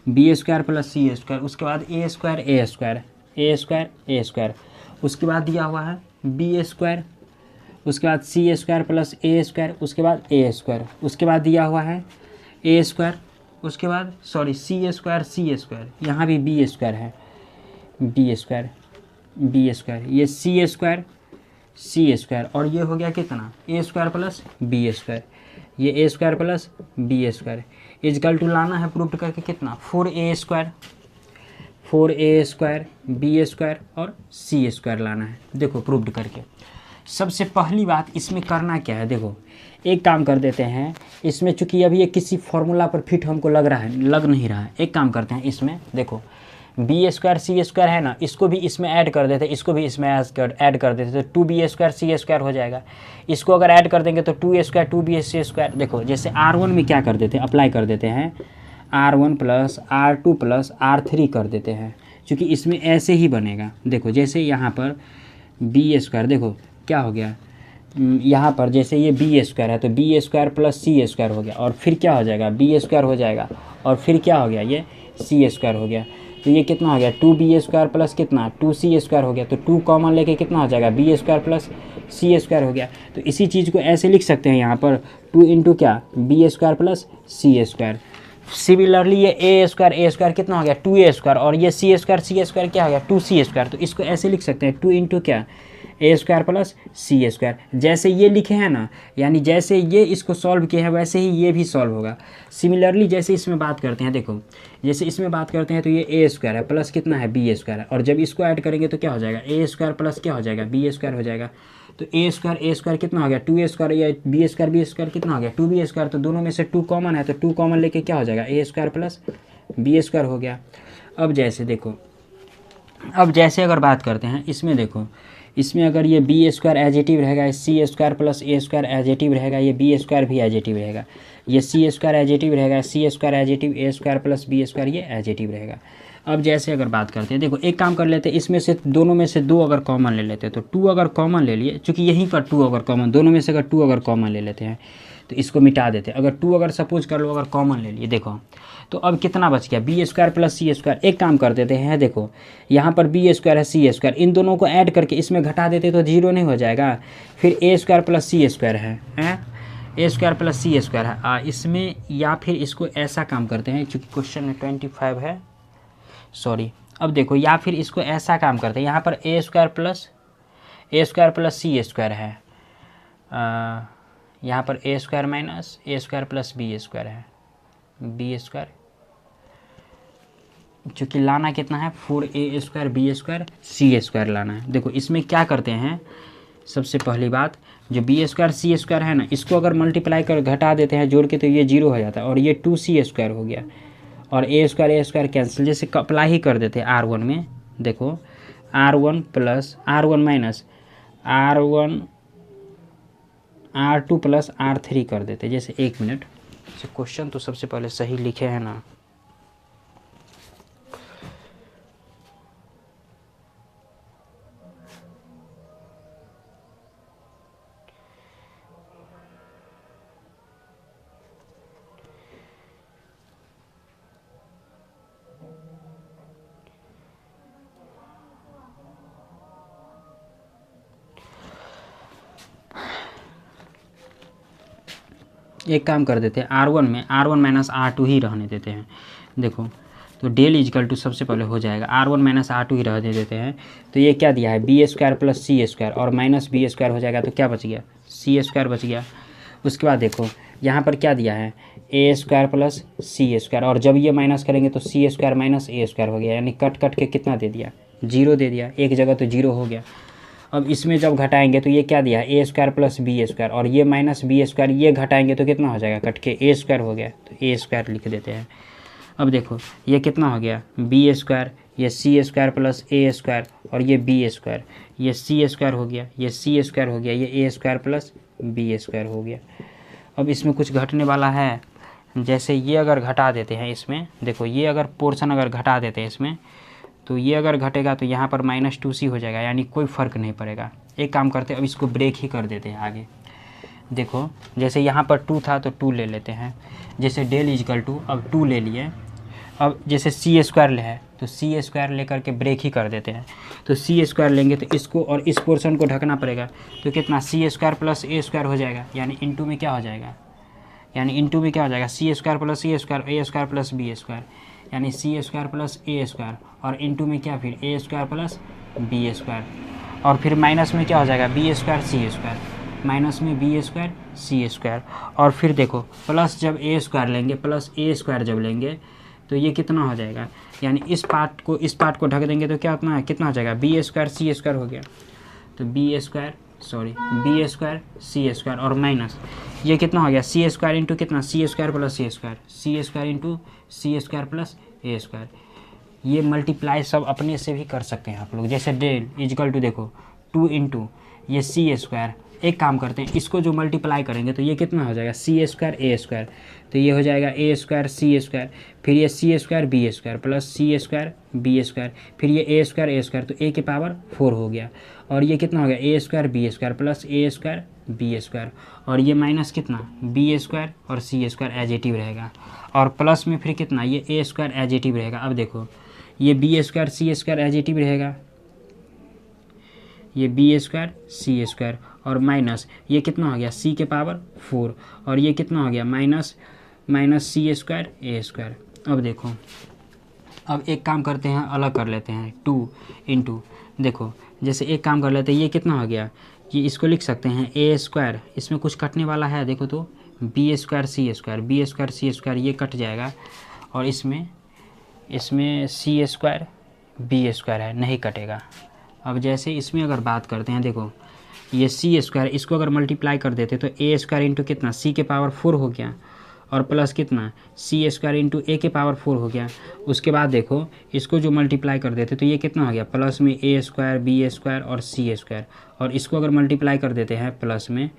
बी स्क्वायर प्लस सी स्क्वायर, उसके बाद a square A square, A square A square, उसके बाद दिया हुआ है बी स्क्वायर, उसके बाद सी स्क्वायर प्लस ए स्क्वायर, उसके बाद ए स्क्वायर, उसके बाद दिया हुआ है ए स्क्वायर, उसके बाद सॉरी सी स्क्वायर सी स्क्वायर, यहाँ भी बी स्क्वायर है, बी स्क्वायर बी स्क्वायर, ये सी स्क्वायर, और ये हो गया कितना, a square plus B square, ये a square plus B square equal to लाना है प्रूफ करके कितना, 4a स्क्वायर बी स्क्वायर और सी स्क्वायर लाना है। देखो प्रूफ करके सबसे पहली बात इसमें करना क्या है, देखो एक काम कर देते हैं इसमें, चूंकि अभी ये किसी फॉर्मूला पर फिट हमको लग नहीं रहा है, एक काम करते हैं इसमें, देखो बी स्क्वायर सी स्क्वायर है ना, इसको भी इसमें ऐड कर देते, इसको भी इसमें ऐड कर देते, तो 2b स्क्वायर सी स्क्वायर हो जाएगा। इसको अगर ऐड कर देंगे तो 2a स्क्वायर 2b सी स्क्वायर। देखो जैसे R1 में क्या कर देते हैं, अप्लाई कर देते हैं R1 plus R2 plus R3 कर देते हैं, क्योंकि इसमें ऐसे ही बनेगा। देखो जैसे यहाँ पर बी स्क्वायर, देखो क्या हो गया, यहाँ पर जैसे ये बी स्क्वायर है तो बी स्क्वायर प्लस सी स्क्वायर हो गया, और फिर क्या हो जाएगा बी स्क्वायर हो जाएगा, और फिर क्या हो गया ये सी स्क्वायर हो गया, तो ये कितना हो गया 2b स्क्वायर प्लस कितना 2c स्क्वायर हो गया, तो 2 कॉमन लेके कितना हो जाएगा बी स्क्वायर प्लस सी स्क्वायर हो गया। तो इसी चीज़ को ऐसे लिख सकते हैं यहाँ पर 2 इंटू क्या बी स्क्वायर प्लस सी स्क्वायर। सिमिलरली ये ए स्क्वायर कितना हो गया 2a स्क्वायर, और ये सी स्क्वायर क्या हो गया 2c स्क्वायर, तो इसको ऐसे लिख सकते हैं 2 इंटू क्या ए स्क्वायर प्लस सी स्क्वायर। जैसे ये लिखे हैं ना, यानी जैसे ये इसको सॉल्व किया है वैसे ही ये भी सॉल्व होगा। सिमिलरली जैसे इसमें बात करते हैं, देखो जैसे इसमें बात करते हैं तो ये ए स्क्वायर है प्लस कितना है बी स्क्वायर है, और जब इसको ऐड करेंगे तो क्या हो जाएगा ए स्क्वायर प्लस क्या हो जाएगा बी स्क्वायर हो जाएगा। तो ए स्क्वायर कितना हो गया 2a स्क्वायर, या बी स्क्वायर कितना हो गया 2b स्क्वायर, तो दोनों में से 2 कॉमन है तो 2 कॉमन लेके क्या हो जाएगा ए स्क्वायर प्लस बी स्क्वायर हो गया। अब जैसे देखो, अब जैसे अगर बात करते हैं इसमें, देखो इसमें अगर ये बी स्क्वायर एजेटिव रहेगा, सी स्क्वायर प्लस ए स्क्वायर एजेटिव रहेगा, ये बी स्क्वायर भी एजेटिव रहेगा, ये सी स्क्वायर एजेटिव रहेगा, सी स्क्वायर एजेटिव, ए स्क्वायर प्लस बी स्क्वायर ये एजेटिव रहेगा। अब जैसे अगर बात करते हैं, देखो एक काम कर लेते हैं, इसमें से दोनों में से 2 अगर कॉमन ले लेते हैं, तो 2 अगर कॉमन ले लिए, चूँकि यहीं पर 2 अगर कॉमन, दोनों में से अगर 2 अगर कॉमन ले लेते हैं तो इसको मिटा देते। अगर 2 अगर सपोज कर लो अगर कॉमन ले लिए, देखो तो अब कितना बच गया, बी स्क्वायर प्लस सी स्क्वायर। एक काम कर देते हैं, देखो यहाँ पर बी स्क्वायर है सी स्क्वायर, इन दोनों को ऐड करके इसमें घटा देते तो 0 नहीं हो जाएगा। फिर ए स्क्वायर प्लस सी स्क्वायर है a square plus C square है इसमें, या फिर इसको ऐसा काम करते हैं चूँकि क्वेश्चन में 25 है, सॉरी। अब देखो या फिर इसको ऐसा काम करते हैं, यहाँ पर ए स्क्वायर प्लस सी स्क्वायर है, यहाँ पर ए स्क्वायर माइनस ए स्क्वायर प्लस बी स्क्वायर है, बी स्क्वायर, चूँकि लाना कितना है 4a स्क्वायर बी स्क्वायर सी स्क्वायर लाना है। देखो इसमें क्या करते हैं, सबसे पहली बात जो बी स्क्वायर सी स्क्वायर है ना, इसको अगर मल्टीप्लाई कर घटा देते हैं जोड़ के तो ये 0 हो जाता है, और ये 2c स्क्वायर हो गया, और ए स्क्वायर कैंसिल, जैसे अप्लाई ही कर देते हैं R1 में। देखो R1 plus R1 minus R2 plus R3 कर देते, जैसे 1 मिनट से क्वेश्चन तो सबसे पहले सही लिखे हैं ना। एक काम कर देते हैं, R1 में R1 माइनस R2 ही रहने देते हैं। देखो तो डेल इजकल टू सबसे पहले हो जाएगा R1 माइनस R2 ही रहने देते हैं। तो ये क्या दिया है, बी स्क्वायर प्लस सी स्क्वायर और माइनस बी स्क्वायर हो जाएगा, तो क्या बच गया, सी स्क्वायर बच गया। उसके बाद देखो यहाँ पर क्या दिया है, a square plus C square, और जब ये माइनस करेंगे तो सी स्क्वायर माइनस ए स्क्वायर हो गया, यानी कट कट के कितना दे दिया, 0 दे दिया, एक जगह तो 0 हो गया। अब इसमें जब घटाएंगे तो ये क्या दिया, ए स्क्वायर प्लस बी स्क्वायर, और ये माइनस बी स्क्वायर, ये घटाएंगे तो कितना हो जाएगा, कट के ए स्क्वायर हो गया, तो ए स्क्वायर लिख देते हैं। अब देखो ये कितना हो गया, बी स्क्वायर, ये सी स्क्वायर प्लस ए स्क्वायर, और ये बी स्क्वायर, ये सी स्क्वायर हो गया, ये सी स्क्वायर हो गया, ये a square plus B square हो गया। अब इसमें कुछ घटने वाला है, जैसे ये अगर घटा देते हैं इसमें, देखो ये अगर पोर्शन अगर घटा देते हैं इसमें, तो ये अगर घटेगा तो यहाँ पर -2c हो जाएगा, यानी कोई फ़र्क नहीं पड़ेगा। एक काम करते हैं, अब इसको ब्रेक ही कर देते हैं आगे। देखो जैसे यहाँ पर 2 था तो 2 ले लेते हैं, जैसे डेल इजकल टू, अब 2 ले लिए। अब जैसे सी स्क्वायर है तो सी स्क्वायर लेकर के ब्रेक ही कर देते हैं, तो सी स्क्वायर लेंगे तो इसको और इस पोर्शन को ढकना पड़ेगा, तो कितना सी स्क्वायर प्लस ए स्क्वायर हो जाएगा, यानी इनटू में क्या हो जाएगा, सी स्क्वायर प्लस सी स्क्वायर ए स्क्वायर प्लस बी स्क्वायर, यानी c square plus a square, और इनटू में क्या, फिर ए स्क्वायर प्लस बी स्क्वायर, और फिर माइनस में क्या हो जाएगा, बी स्क्वायर सी स्क्वायर, माइनस में बी स्क्वायर सी स्क्वायर, और फिर देखो प्लस जब ए स्क्वायर लेंगे, प्लस ए स्क्वायर जब लेंगे तो ये कितना हो जाएगा, यानी इस पार्ट को ढक देंगे तो कितना हो जाएगा, बी स्क्वायर सी स्क्वायर हो गया, तो बी स्क्वायर सी स्क्वायर, और माइनस ये कितना हो गया, सी स्क्वायर इंटू कितना, सी square plus C square into C square plus a square. ये मल्टीप्लाई सब अपने से भी कर सकते हैं आप लोग, जैसे डेल इजकल टू देखो 2 इंटू ये सी स्क्वायर। एक काम करते हैं, इसको जो मल्टीप्लाई करेंगे तो ये कितना हो जाएगा, सी स्क्वायर ए स्क्वायर, तो ये हो जाएगा ए स्क्वायर सी स्क्वायर, फिर ये सी स्क्वायर बी स्क्वायर प्लस सी स्क्वायर बी स्क्वायर, फिर ये ए स्क्वायर, तो ए की पावर 4 हो गया, और ये कितना हो गया, ए square B square plus a square B square, और ये माइनस कितना, बी स्क्वायर और सी स्क्वायर एजिटिव रहेगा, और प्लस में फिर कितना, ये ए स्क्वायर एजिटिव रहेगा। अब देखो ये बी स्क्वायर सी स्क्वायर एजिटिव रहेगा, ये बी स्क्वायर सी स्क्वायर, और माइनस ये कितना हो गया, सी के पावर 4, और ये कितना हो गया, माइनस सी स्क्वायर ए स्क्वायर। अब देखो अब एक काम करते हैं, अलग कर लेते हैं, 2 इंटू, देखो जैसे एक काम कर लेते हैं, ये कितना हो गया, कि इसको लिख सकते हैं ए स्क्वायर, इसमें कुछ कटने वाला है, देखो तो बी स्क्वायर सी स्क्वायर ये कट जाएगा, और इसमें सी स्क्वायर बी स्क्वायर है, नहीं कटेगा। अब जैसे इसमें अगर बात करते हैं, देखो ये सी स्क्वायर, इसको अगर मल्टीप्लाई कर देते तो ए स्क्वायर इंटू कितना, सी के पावर 4 हो गया, और प्लस कितना, सी स्क्वायर इंटू ए के पावर 4 हो गया। उसके बाद देखो इसको जो मल्टीप्लाई कर देते तो ये कितना हो गया, प्लस में ए स्क्वायर बी स्क्वायर और सी स्क्वायर, और इसको अगर मल्टीप्लाई कर देते हैं प्लस में,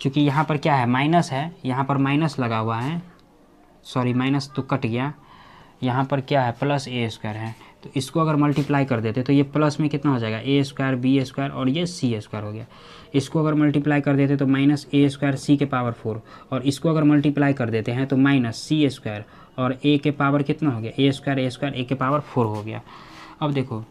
क्योंकि यहाँ पर क्या है, माइनस है, यहाँ पर माइनस लगा हुआ है, सॉरी माइनस तो कट गया, यहाँ पर क्या है, प्लस ए स्क्वायर है, तो इसको अगर मल्टीप्लाई कर देते तो ये प्लस में कितना हो जाएगा ए स्क्वायर बी स्क्वायर और ये सी स्क्वायर हो गया। इसको अगर मल्टीप्लाई कर देते तो माइनस ए स्क्वायर सी के पावर 4 और इसको अगर मल्टीप्लाई कर देते हैं तो माइनस सी स्क्वायर और ए के पावर कितना हो गया ए स्क्वायर ए के पावर 4 हो गया। अब देखो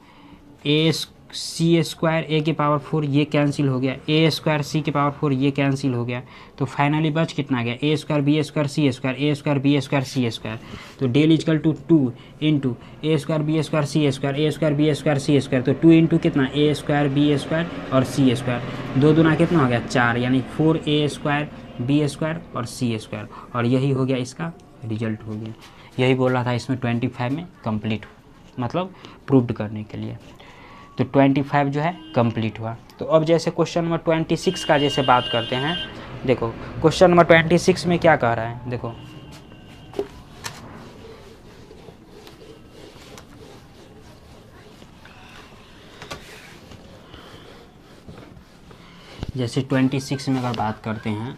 ए सी स्क्वायर ए के पावर 4 ये कैंसिल हो गया, ए स्क्वायर सी के पावर 4 ये कैंसिल हो गया, तो फाइनली बच कितना गया ए स्क्वायर बी स्क्वायर सी स्क्वायर ए स्क्वायर बी स्क्वायर सी स्क्वायर। तो del is equal to 2 into A square B square C square A square B square C square, तो 2 इंटू कितना ए स्क्वायर बी स्क्वायर और सी स्क्वायर, 2 दूना कितना हो गया 4 यानी 4 ए स्क्वायर बी स्क्वायर और सी स्क्वायर, और यही हो गया इसका रिजल्ट हो गया। यही बोल रहा था इसमें 25 में कंप्लीट मतलब प्रूव्ड करने के लिए, तो 25 जो है कंप्लीट हुआ। तो अब जैसे क्वेश्चन नंबर 26 का जैसे बात करते हैं, देखो क्वेश्चन नंबर 26 में क्या कह रहा है, देखो जैसे 26 में अगर बात करते हैं,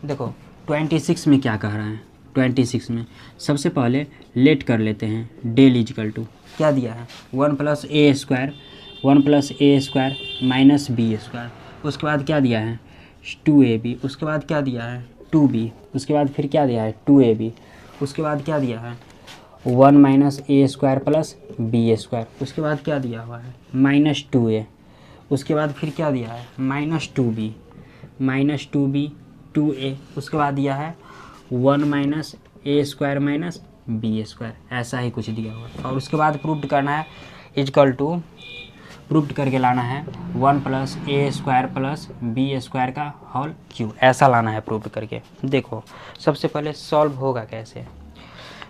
देखो 26 में क्या कह रहा है, 26 में सबसे पहले लेट कर लेते हैं डेल इजकल टू क्या दिया है 1 plus a square minus B square, उसके बाद क्या दिया है 2ab, उसके बाद क्या दिया है 2b, उसके बाद फिर क्या दिया है 2ab, उसके बाद क्या दिया है 1 माइनस ए स्क्वायर प्लस बी स्क्वायर, उसके बाद क्या दिया हुआ है माइनस 2a, उसके बाद फिर क्या दिया है माइनस 2b 2a, उसके बाद दिया है 1 माइनस ए स्क्वायर माइनस बी स्क्वायर, ऐसा ही कुछ दिया हुआ है। और उसके बाद प्रूव्ड करना है इजकल टू प्रूव्ड करके लाना है 1 plus a square plus B square का होल क्यूब, ऐसा लाना है प्रूव्ड करके। देखो सबसे पहले सॉल्व होगा कैसे,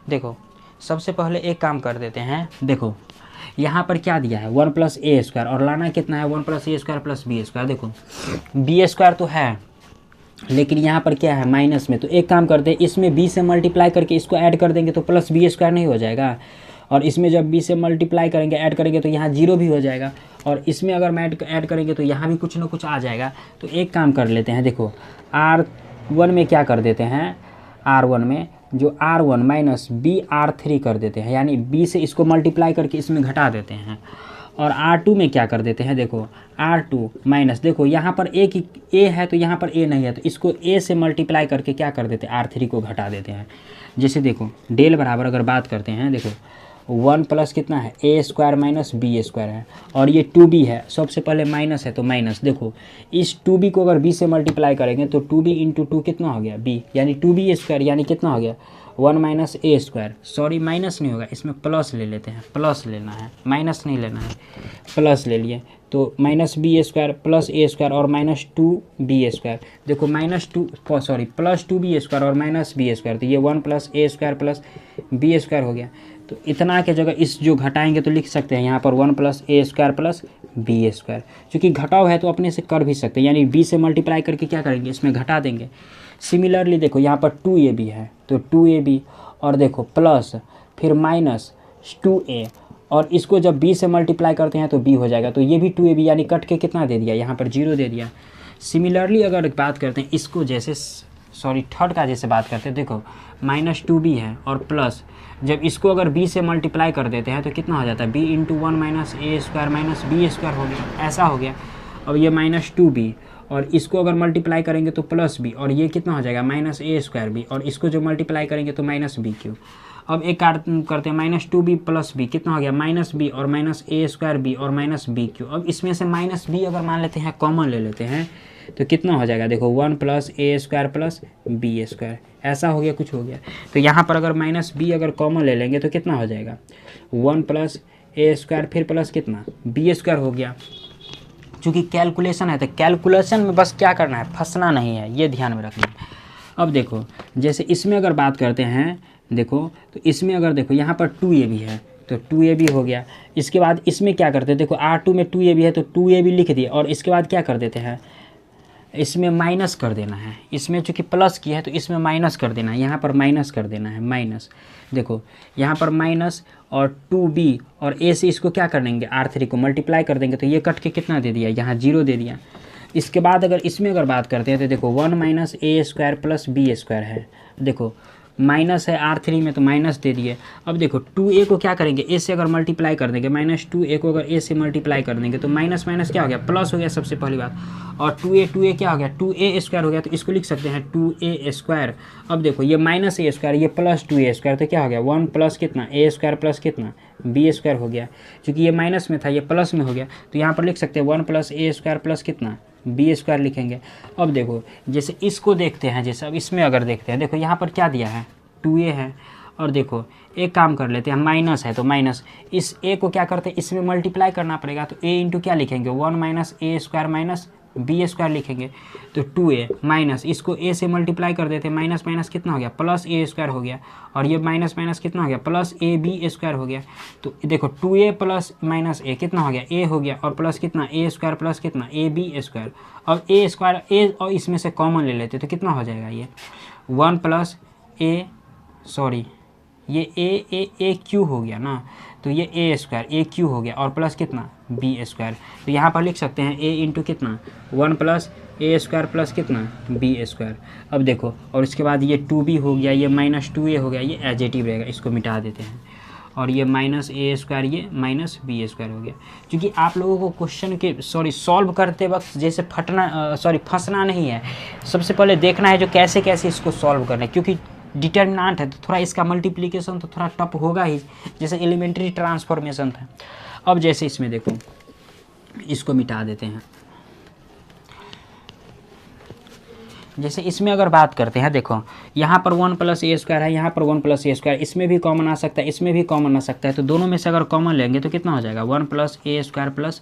देखो सबसे पहले एक काम कर देते हैं, देखो यहाँ पर क्या दिया है 1 प्लस ए स्क्वायर और लाना कितना है 1 plus a square plus B square, देखो बी स्क्वायर तो है लेकिन यहाँ पर क्या है माइनस में, तो एक काम करते हैं इसमें b से मल्टीप्लाई करके इसको ऐड कर देंगे तो प्लस बी स्क्वायर नहीं हो जाएगा, और इसमें जब b से मल्टीप्लाई करेंगे ऐड करेंगे तो यहाँ 0 भी हो जाएगा, और इसमें अगर मैं ऐड करेंगे तो यहाँ भी कुछ ना कुछ आ जाएगा। तो एक काम कर लेते हैं, देखो R1 में क्या कर देते हैं, R1 में जो R1 माइनस बी R3 कर देते हैं, यानी b से इसको मल्टीप्लाई करके इसमें घटा देते हैं, और R2 में क्या कर देते हैं, देखो R2 माइनस, देखो यहाँ पर a की a है तो यहाँ पर a नहीं है तो इसको a से मल्टीप्लाई करके क्या कर देते हैं R3 को घटा देते हैं। जैसे देखो डेल बराबर अगर बात करते हैं, देखो 1 प्लस कितना है a square minus B square है, और ये 2b है, सबसे पहले माइनस है तो माइनस, देखो इस 2b को अगर b से मल्टीप्लाई करेंगे तो 2b इंटू 2 कितना हो गया b, यानी 2b स्क्वायर यानी कितना हो गया 1 माइनस ए स्क्वायर, सॉरी माइनस नहीं होगा इसमें प्लस ले लेते हैं, प्लस लेना है माइनस नहीं लेना है, प्लस ले लिए तो minus B square plus a square और माइनस 2b स्क्वायर, देखो प्लस 2b स्क्वायर और माइनस बी स्क्वायर, तो ये 1 plus a square plus B square हो गया। तो इतना के जगह इस जो घटाएंगे तो लिख सकते हैं यहाँ पर 1 plus a square plus B square, चूँकि घटाव है तो अपने से कर भी सकते हैं, यानी b से मल्टीप्लाई करके क्या करेंगे इसमें घटा देंगे। सिमिलरली देखो यहाँ पर 2ab है तो 2ab और देखो प्लस फिर माइनस 2a, और इसको जब b से मल्टीप्लाई करते हैं तो b हो जाएगा, तो ये भी 2ab यानी कट के कितना दे दिया यहाँ पर 0 दे दिया। सिमिलरली अगर बात करते हैं इसको जैसे थर्ड का जैसे बात करते हैं, देखो माइनस 2b है और प्लस जब इसको अगर b से मल्टीप्लाई कर देते हैं तो कितना हो जाता है b इंटू 1 माइनस ए स्क्वायर माइनस बी स्क्वायर हो गया, ऐसा हो गया। अब ये माइनस 2b और इसको अगर मल्टीप्लाई करेंगे तो प्लस b, और ये कितना हो जाएगा माइनस ए स्क्वायर बी, और इसको जो मल्टीप्लाई करेंगे तो माइनस बी क्यूब। अब एक करते हैं माइनस 2b प्लस बी कितना हो गया माइनस बी और माइनस ए स्क्वायर बी और माइनस बी क्यूब। अब इसमें से माइनस बी अगर मान लेते हैं कॉमन ले लेते हैं तो कितना हो जाएगा, देखो 1 plus a square plus B square, ऐसा हो गया कुछ हो गया। तो यहाँ पर अगर माइनस बी अगर कॉमन ले लेंगे तो कितना हो जाएगा 1 प्लस ए स्क्वायर फिर प्लस कितना बी स्क्वायर हो गया। चूँकि कैलकुलेशन है तो कैलकुलेशन में बस क्या करना है फंसना नहीं है, ये ध्यान में रखना है। अब देखो जैसे इसमें अगर बात करते हैं, देखो तो इसमें अगर देखो यहाँ पर 2ab है तो 2ab हो गया। इसके बाद इसमें क्या करते हैं, देखो R2 में 2ab है तो 2ab लिख दिए, और इसके बाद क्या कर देते हैं इसमें माइनस कर देना है, इसमें चूँकि प्लस किया है तो इसमें माइनस कर देना है, यहाँ पर माइनस कर देना है माइनस, देखो यहाँ पर माइनस और 2b और a से इसको क्या कर देंगे R3 को मल्टीप्लाई कर देंगे तो ये कट के कितना दे दिया यहाँ 0 दे दिया। इसके बाद अगर इसमें अगर बात करते हैं तो देखो 1 माइनस ए स्क्वायर प्लस बी स्क्वायर है, देखो माइनस है R3 में तो माइनस दे दिए। अब देखो 2a को क्या करेंगे, a से अगर मल्टीप्लाई कर देंगे, -2a को अगर a से मल्टीप्लाई कर देंगे तो माइनस माइनस क्या हो गया, प्लस हो गया सबसे पहली बात। और 2a क्या हो गया, 2a स्क्वायर हो गया, तो इसको लिख सकते हैं 2a स्क्वायर। अब देखो ये माइनस a स्क्वायर, ये प्लस 2a स्क्वायर, तो क्या हो गया 1 प्लस कितना a स्क्वायर प्लस कितना b स्क्वायर हो गया। क्योंकि ये माइनस में था ये प्लस में हो गया, तो यहाँ पर लिख सकते हैं 1 प्लस a स्क्वायर प्लस कितना b स्क्वायर लिखेंगे। अब देखो जैसे इसको देखते हैं, जैसे अब इसमें अगर देखते हैं, देखो यहाँ पर क्या दिया है 2a है, और देखो एक काम कर लेते हैं, माइनस है तो माइनस इस a को क्या करते हैं, इसमें मल्टीप्लाई करना पड़ेगा, तो a इंटू क्या लिखेंगे 1 minus a square minus b square लिखेंगे। तो 2a माइनस इसको a से मल्टीप्लाई कर देते हैं, माइनस माइनस कितना हो गया प्लस a स्क्वायर हो गया, और ये माइनस माइनस कितना हो गया प्लस a b स्क्वायर हो गया। तो देखो 2a प्लस माइनस a कितना हो गया a हो गया, और प्लस कितना a स्क्वायर प्लस कितना a b स्क्वायर। अब a स्क्वायर a और इसमें से कॉमन ले लेते तो कितना हो जाएगा, ये 1 प्लस a सॉरी ये ए क्यू हो गया ना, तो ये ए स्क्वायर ए क्यू हो गया, और प्लस कितना बी स्क्वायर। तो यहाँ पर लिख सकते हैं a इंटू कितना 1 प्लस ए स्क्वायर प्लस कितना बी स्क्वायर। अब देखो और इसके बाद ये 2b हो गया, ये -2a हो गया, ये एडजेटिव रहेगा, इसको मिटा देते हैं, और ये माइनस ए स्क्वायर ये माइनस बी स्क्वायर हो गया। क्योंकि आप लोगों को क्वेश्चन के सॉल्व करते वक्त जैसे फंसना नहीं है, सबसे पहले देखना है जो कैसे कैसे इसको सॉल्व करना है, क्योंकि डिटर्मिनेंट है तो थोड़ा इसका मल्टीप्लिकेशन तो थोड़ा टफ होगा ही, जैसे एलिमेंट्री ट्रांसफॉर्मेशन था। अब जैसे इसमें देखो इसको मिटा देते हैं, जैसे इसमें अगर बात करते हैं, देखो यहाँ पर 1 प्लस ए स्क्वायर है, यहाँ पर 1 प्लस ए स्क्वायर, इसमें भी कॉमन आ सकता है, इसमें भी कॉमन आ सकता है, तो दोनों में से अगर कॉमन लेंगे तो कितना हो जाएगा 1 plus a square plus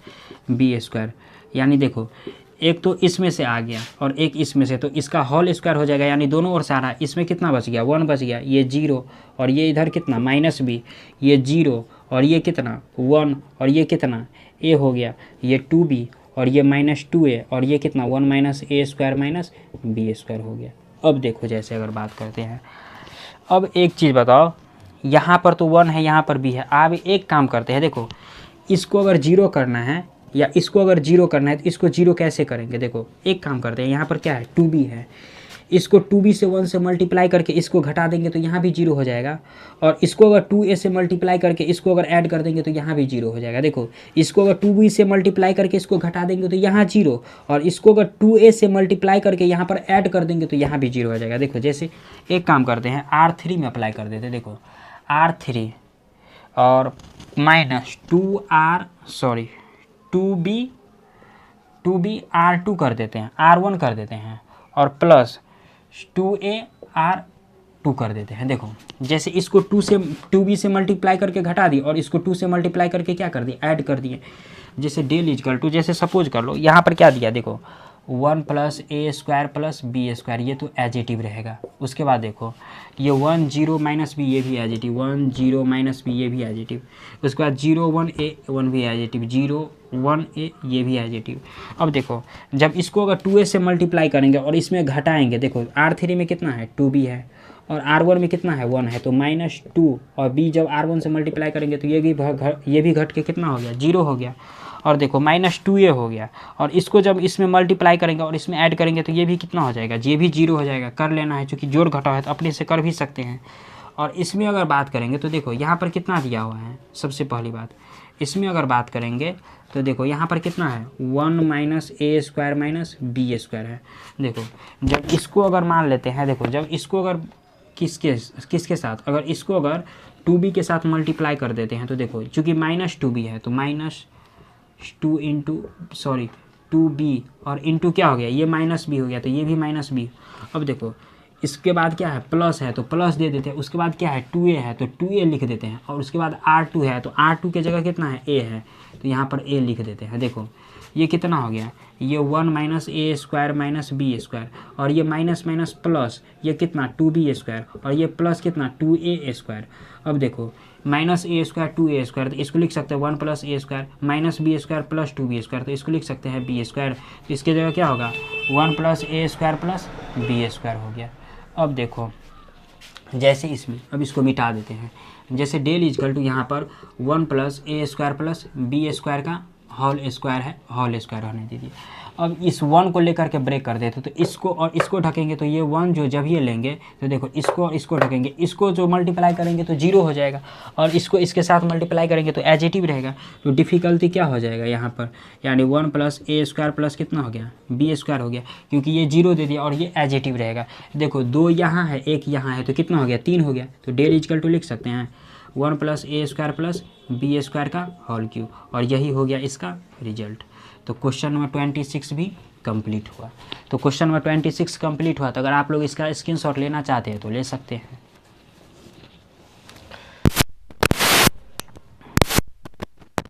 B square. यानी देखो एक तो इसमें से आ गया और एक इसमें से, तो इसका होल स्क्वायर हो जाएगा, यानी दोनों ओर से आ रहा है, इसमें कितना बच गया 1 बच गया, ये 0 और ये इधर कितना माइनस बी, ये 0 और ये कितना 1 और ये कितना a हो गया, ये 2b और ये -2a और ये कितना 1 माइनस ए स्क्वायर माइनस बी स्क्वायर हो गया। अब देखो जैसे अगर बात करते हैं, अब एक चीज़ बताओ, यहाँ पर तो 1 है, यहाँ पर b है, अब एक काम करते हैं, देखो इसको अगर 0 करना है या इसको अगर 0 करना है तो इसको 0 कैसे करेंगे। देखो एक काम करते हैं, यहाँ पर क्या है 2b है, इसको 2b से 1 से मल्टीप्लाई करके इसको घटा देंगे तो यहाँ भी 0 हो जाएगा, और इसको अगर 2a से मल्टीप्लाई करके इसको अगर ऐड कर देंगे तो यहाँ भी 0 हो जाएगा। देखो इसको अगर 2b से मल्टीप्लाई करके इसको घटा देंगे तो यहाँ 0, और इसको अगर 2a से मल्टीप्लाई करके यहाँ पर ऐड कर देंगे तो यहाँ भी 0 हो जाएगा। देखो जैसे एक काम करते हैं R3 में अप्लाई कर देते हैं, देखो R3 और माइनस 2b R2 कर देते हैं, R1 कर देते हैं, और प्लस 2a R2 कर देते हैं। देखो जैसे इसको 2b से मल्टीप्लाई करके घटा दिए और इसको 2 से मल्टीप्लाई करके क्या कर दिए ऐड कर दिए। जैसे डेल इजकल टू, जैसे सपोज कर लो यहाँ पर क्या दिया, देखो 1 plus a square plus B square, ये तो एडजेटिव रहेगा। उसके बाद देखो ये 1 0 माइनस बी, ये भी एडजेटिव, 1 0 माइनस बी, ये भी एडजेटिव। उसके बाद 0 1 ए 1 भी एडजेटिव, 0 1 ए ये भी एडजेटिव। अब देखो जब इसको अगर 2a से मल्टीप्लाई करेंगे और इसमें घटाएंगे, देखो R3 में कितना है 2b है और R1 में कितना है 1 है, तो -2, और b जब R1 से मल्टीप्लाई करेंगे तो ये भी घट के कितना हो गया 0 हो गया, और देखो -2a हो गया, और इसको जब इसमें मल्टीप्लाई करेंगे और इसमें ऐड करेंगे तो ये भी कितना हो जाएगा, ये भी 0 हो जाएगा। कर लेना है, चूँकि जोड़ घटाव है तो अपने से कर भी सकते हैं। और इसमें अगर बात करेंगे तो देखो यहाँ पर कितना दिया हुआ है, सबसे पहली बात इसमें अगर बात करेंगे तो देखो यहाँ पर कितना है 1 माइनस ए स्क्वायर माइनस बी स्क्वायर है। देखो जब इसको अगर मान लेते हैं, देखो जब इसको अगर किसके साथ, अगर इसको अगर 2b के साथ मल्टीप्लाई कर देते हैं तो देखो चूँकि -2b है तो -2b और इंटू क्या हो गया, ये -b हो गया तो ये भी -b। अब देखो इसके बाद क्या है प्लस है तो प्लस दे देते हैं, उसके बाद क्या है 2a है तो 2a लिख देते हैं, और उसके बाद R2 है तो R2 के जगह कितना है a है तो यहाँ पर a लिख देते हैं। देखो ये कितना हो गया, ये 1 माइनस ए स्क्वायर माइनस बी स्क्वायर, और ये माइनस माइनस प्लस, ये कितना 2b स्क्वायर, और ये प्लस कितना 2a स्क्वायर। अब देखो -a स्क्वायर 2a स्क्वायर, तो इसको लिख सकते हैं 1 plus a square minus B square plus 2b square, तो इसको लिख सकते हैं b स्क्वायर। तो इसके जगह क्या होगा 1 plus a square plus B square हो गया। अब देखो जैसे इसमें अब इसको मिटा देते हैं, जैसे डेल इजकल टू यहाँ पर 1 plus a square plus B square का होल स्क्वायर है, होल स्क्वायर होने दीजिए। अब इस 1 को लेकर के ब्रेक कर देते तो इसको और इसको ढकेंगे तो ये 1 जो जब ये लेंगे तो देखो इसको और इसको ढकेंगे, इसको जो मल्टीप्लाई करेंगे तो 0 हो जाएगा और इसको इसके साथ मल्टीप्लाई करेंगे तो एजेटिव रहेगा। तो डिफ़िकल्टी क्या हो जाएगा यहाँ पर, यानी 1 प्लस ए स्क्वायर प्लस कितना हो गया, बी स्क्वायर हो गया, क्योंकि ये 0 दे दिया और ये एजेटिव रहेगा। देखो 2 यहाँ है, 1 यहाँ है, तो कितना हो गया, 3 हो गया। तो डेल इजकल टू लिख सकते हैं 1 plus a square plus B square का होल क्यूब, और यही हो गया इसका रिजल्ट। तो क्वेश्चन नंबर 26 भी कंप्लीट हुआ। तो क्वेश्चन नंबर 26 कंप्लीट हुआ। तो अगर आप लोग इसका स्क्रीनशॉट लेना चाहते हैं तो ले सकते हैं।